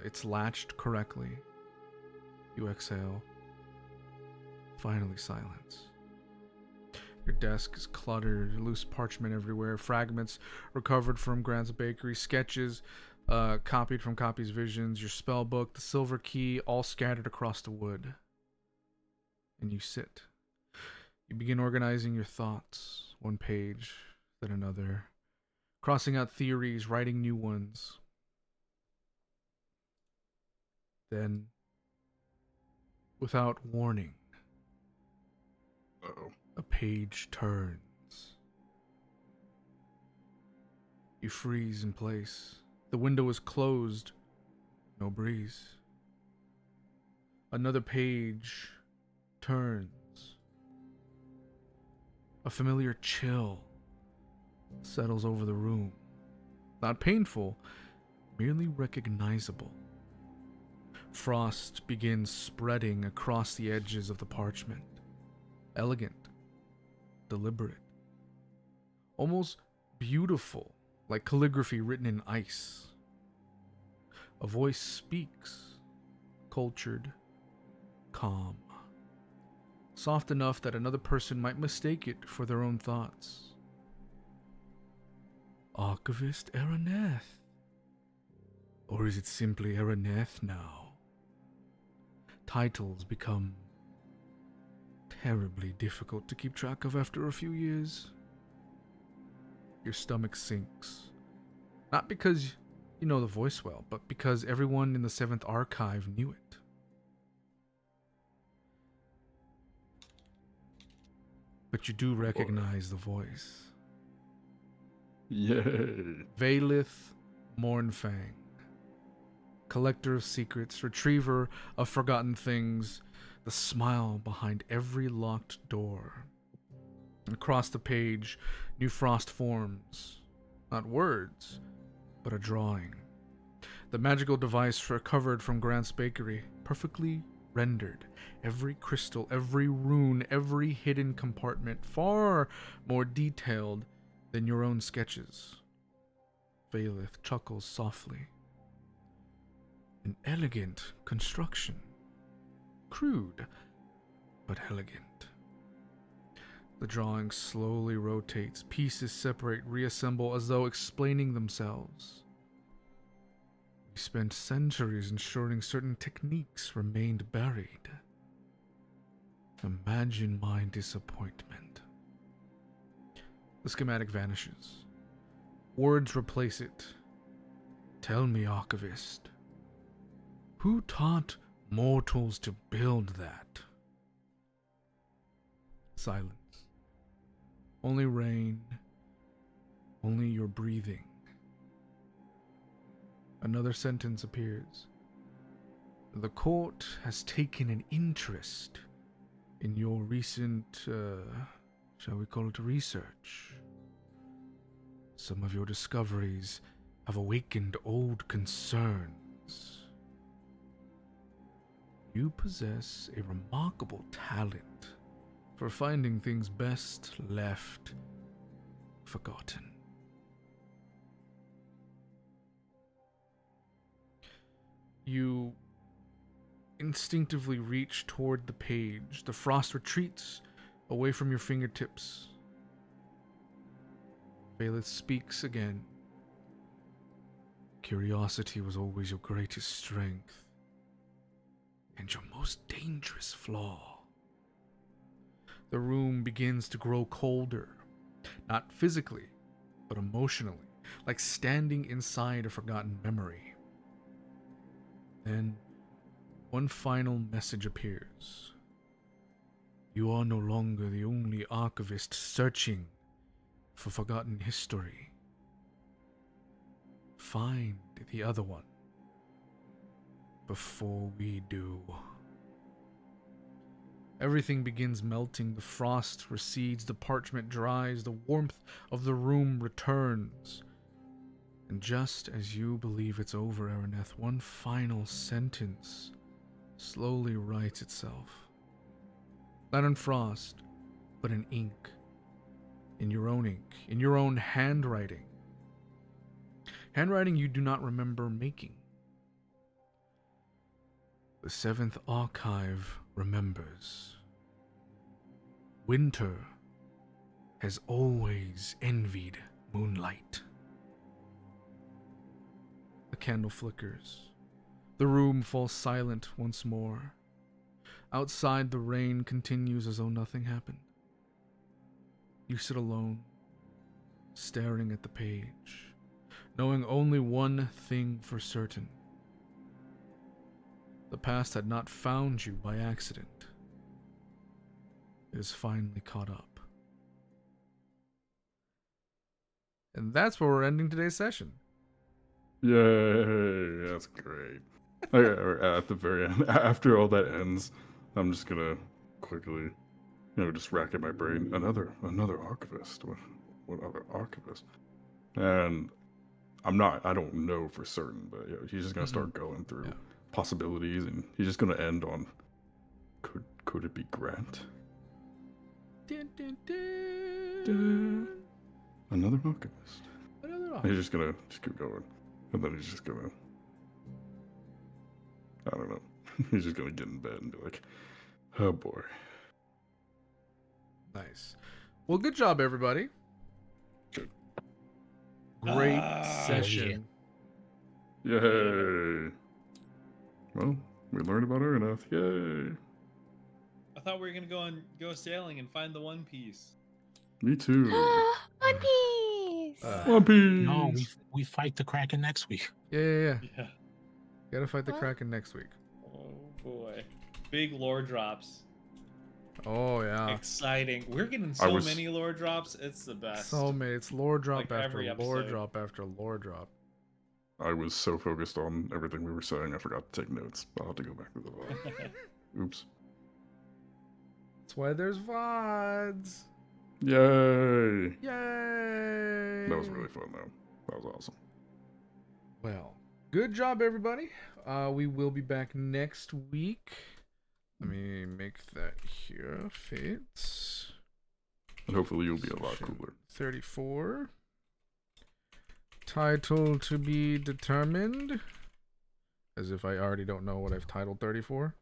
it's latched correctly. You exhale. Finally, silence. Your desk is cluttered, loose parchment everywhere, fragments recovered from Grant's bakery, sketches copied from Cawpy's visions, your spell book, the silver key, all scattered across the wood. And you sit. You begin organizing your thoughts, one page, then another, crossing out theories, writing new ones. Then, without warning, Uh-oh. a page turns. You freeze in place. The window is closed. No breeze. Another page turns. A familiar chill settles over the room. Not painful, merely recognizable. Frost begins spreading across the edges of the parchment. Elegant, deliberate, almost beautiful, like calligraphy written in ice. A voice speaks, cultured, calm, soft enough that another person might mistake it for their own thoughts. Archivist Araneth. Or is it simply Araneth now? Titles become terribly difficult to keep track of after a few years. Your stomach sinks. Not because you know the voice well, but because everyone in the 7th Archive knew it. But you do recognize the voice. Yay. Vaelith Mournfang. Collector of secrets, retriever of forgotten things, the smile behind every locked door. And across the page, new frost forms. Not words, but a drawing. The magical device recovered from Grant's bakery, perfectly rendered. Every crystal, every rune, every hidden compartment, far more detailed than your own sketches. Vaelith chuckles softly. An elegant construction. Crude, but elegant. The drawing slowly rotates. Pieces separate, reassemble as though explaining themselves. We spent centuries ensuring certain techniques remained buried. Imagine my disappointment. The schematic vanishes. Words replace it. Tell me, Archivist, who taught mortals to build that? Silence. Only rain. Only your breathing. Another sentence appears. The court has taken an interest in your recent, shall we call it research. Some of your discoveries have awakened old concerns. You possess a remarkable talent for finding things best left forgotten. You instinctively reach toward the page. The frost retreats away from your fingertips. Vaelith speaks again. Curiosity was always your greatest strength and your most dangerous flaw. The room begins to grow colder, not physically, but emotionally, like standing inside a forgotten memory. Then, one final message appears. You are no longer the only archivist searching for forgotten history. Find the other one before we do. Everything begins melting. The frost recedes, the parchment dries, the warmth of the room returns. And just as you believe it's over, Araneth, one final sentence slowly writes itself. Not in frost, but in ink. In your own ink, in your own handwriting. Handwriting you do not remember making. The 7th Archive remembers. Winter has always envied moonlight. The candle flickers. The room falls silent once more. Outside, the rain continues as though nothing happened. You sit alone, staring at the page, knowing only one thing for certain. The past had not found you by accident. It has finally caught up. And that's where we're ending today's session. Yay, that's great. Okay, at the very end, after all that ends, I'm just gonna quickly, just rack at my brain. Another archivist. What other archivist? And I don't know for certain, but he's just gonna start going through possibilities, and he's just gonna end on, could it be Grant? Dun, dun, dun. Another alchemist. Another And he's just gonna keep going, and then he's just gonna, I don't know, he's just gonna get in bed and be like, oh boy. Nice. Well, good job, everybody. Good. Great Ah, session. Yay! Well, we learned about Araneth. Yay! I thought we were gonna go sailing and find the One Piece. Me too. One Piece. One Piece. No, we fight the Kraken next week. Yeah. Yeah. Gotta fight the What? Kraken next week. Oh boy. Big lore drops. Oh yeah. Exciting. We're getting I so was- many lore drops. It's the best. So many. It's lore drop Like after every lore episode. drop after lore drop. I was so focused on everything we were saying, I forgot to take notes. I'll have to go back to the VOD. Oops. That's why there's VODs. Yay! Yay! That was really fun, though. That was awesome. Well, good job, everybody. We will be back next week. Let me make that here fit. And hopefully you'll be a lot cooler. 34. Title to be determined. As if I already don't know what I've titled 34.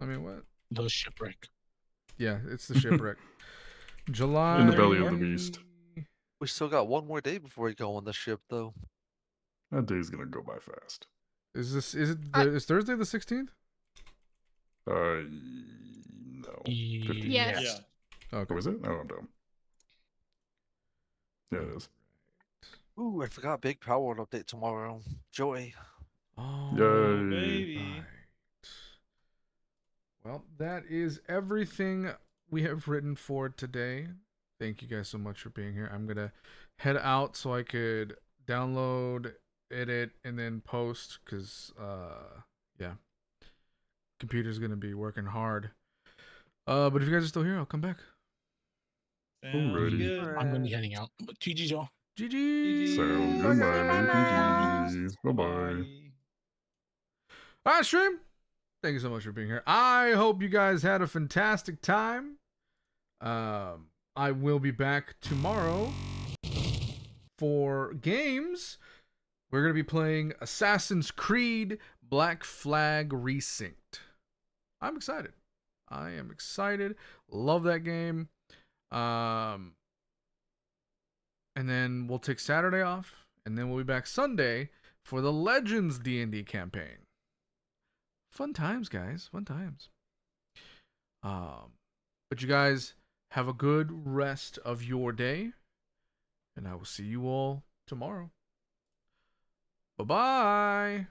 I mean, what? The shipwreck. Yeah, it's the shipwreck. July. In the belly of the beast. We still got one more day before we go on the ship, though. That day's gonna go by fast. Is Thursday the 16th? No. 15. Yes. Yeah. Okay. Oh, is it? Oh, I'm dumb. Yeah, it is. Ooh, I forgot big power update tomorrow. Joy. Oh, Yay. Baby. right. Well, that is everything we have written for today. Thank you guys so much for being here. I'm gonna head out so I could download, edit, and then post, because yeah, computer's gonna be working hard. But if you guys are still here, I'll come back. Sounds Alrighty. good. I'm gonna be heading out. But GG, Joe. GG. Sound good, man. Bye-bye. All right, stream. Thank you so much for being here. I hope you guys had a fantastic time. I will be back tomorrow for games. We're going to be playing Assassin's Creed Black Flag Resynced. I'm excited. I am excited. Love that game. And then we'll take Saturday off, and then we'll be back Sunday for the Legends D&D campaign. Fun times, guys. Fun times. But you guys have a good rest of your day, and I will see you all tomorrow. Bye-bye.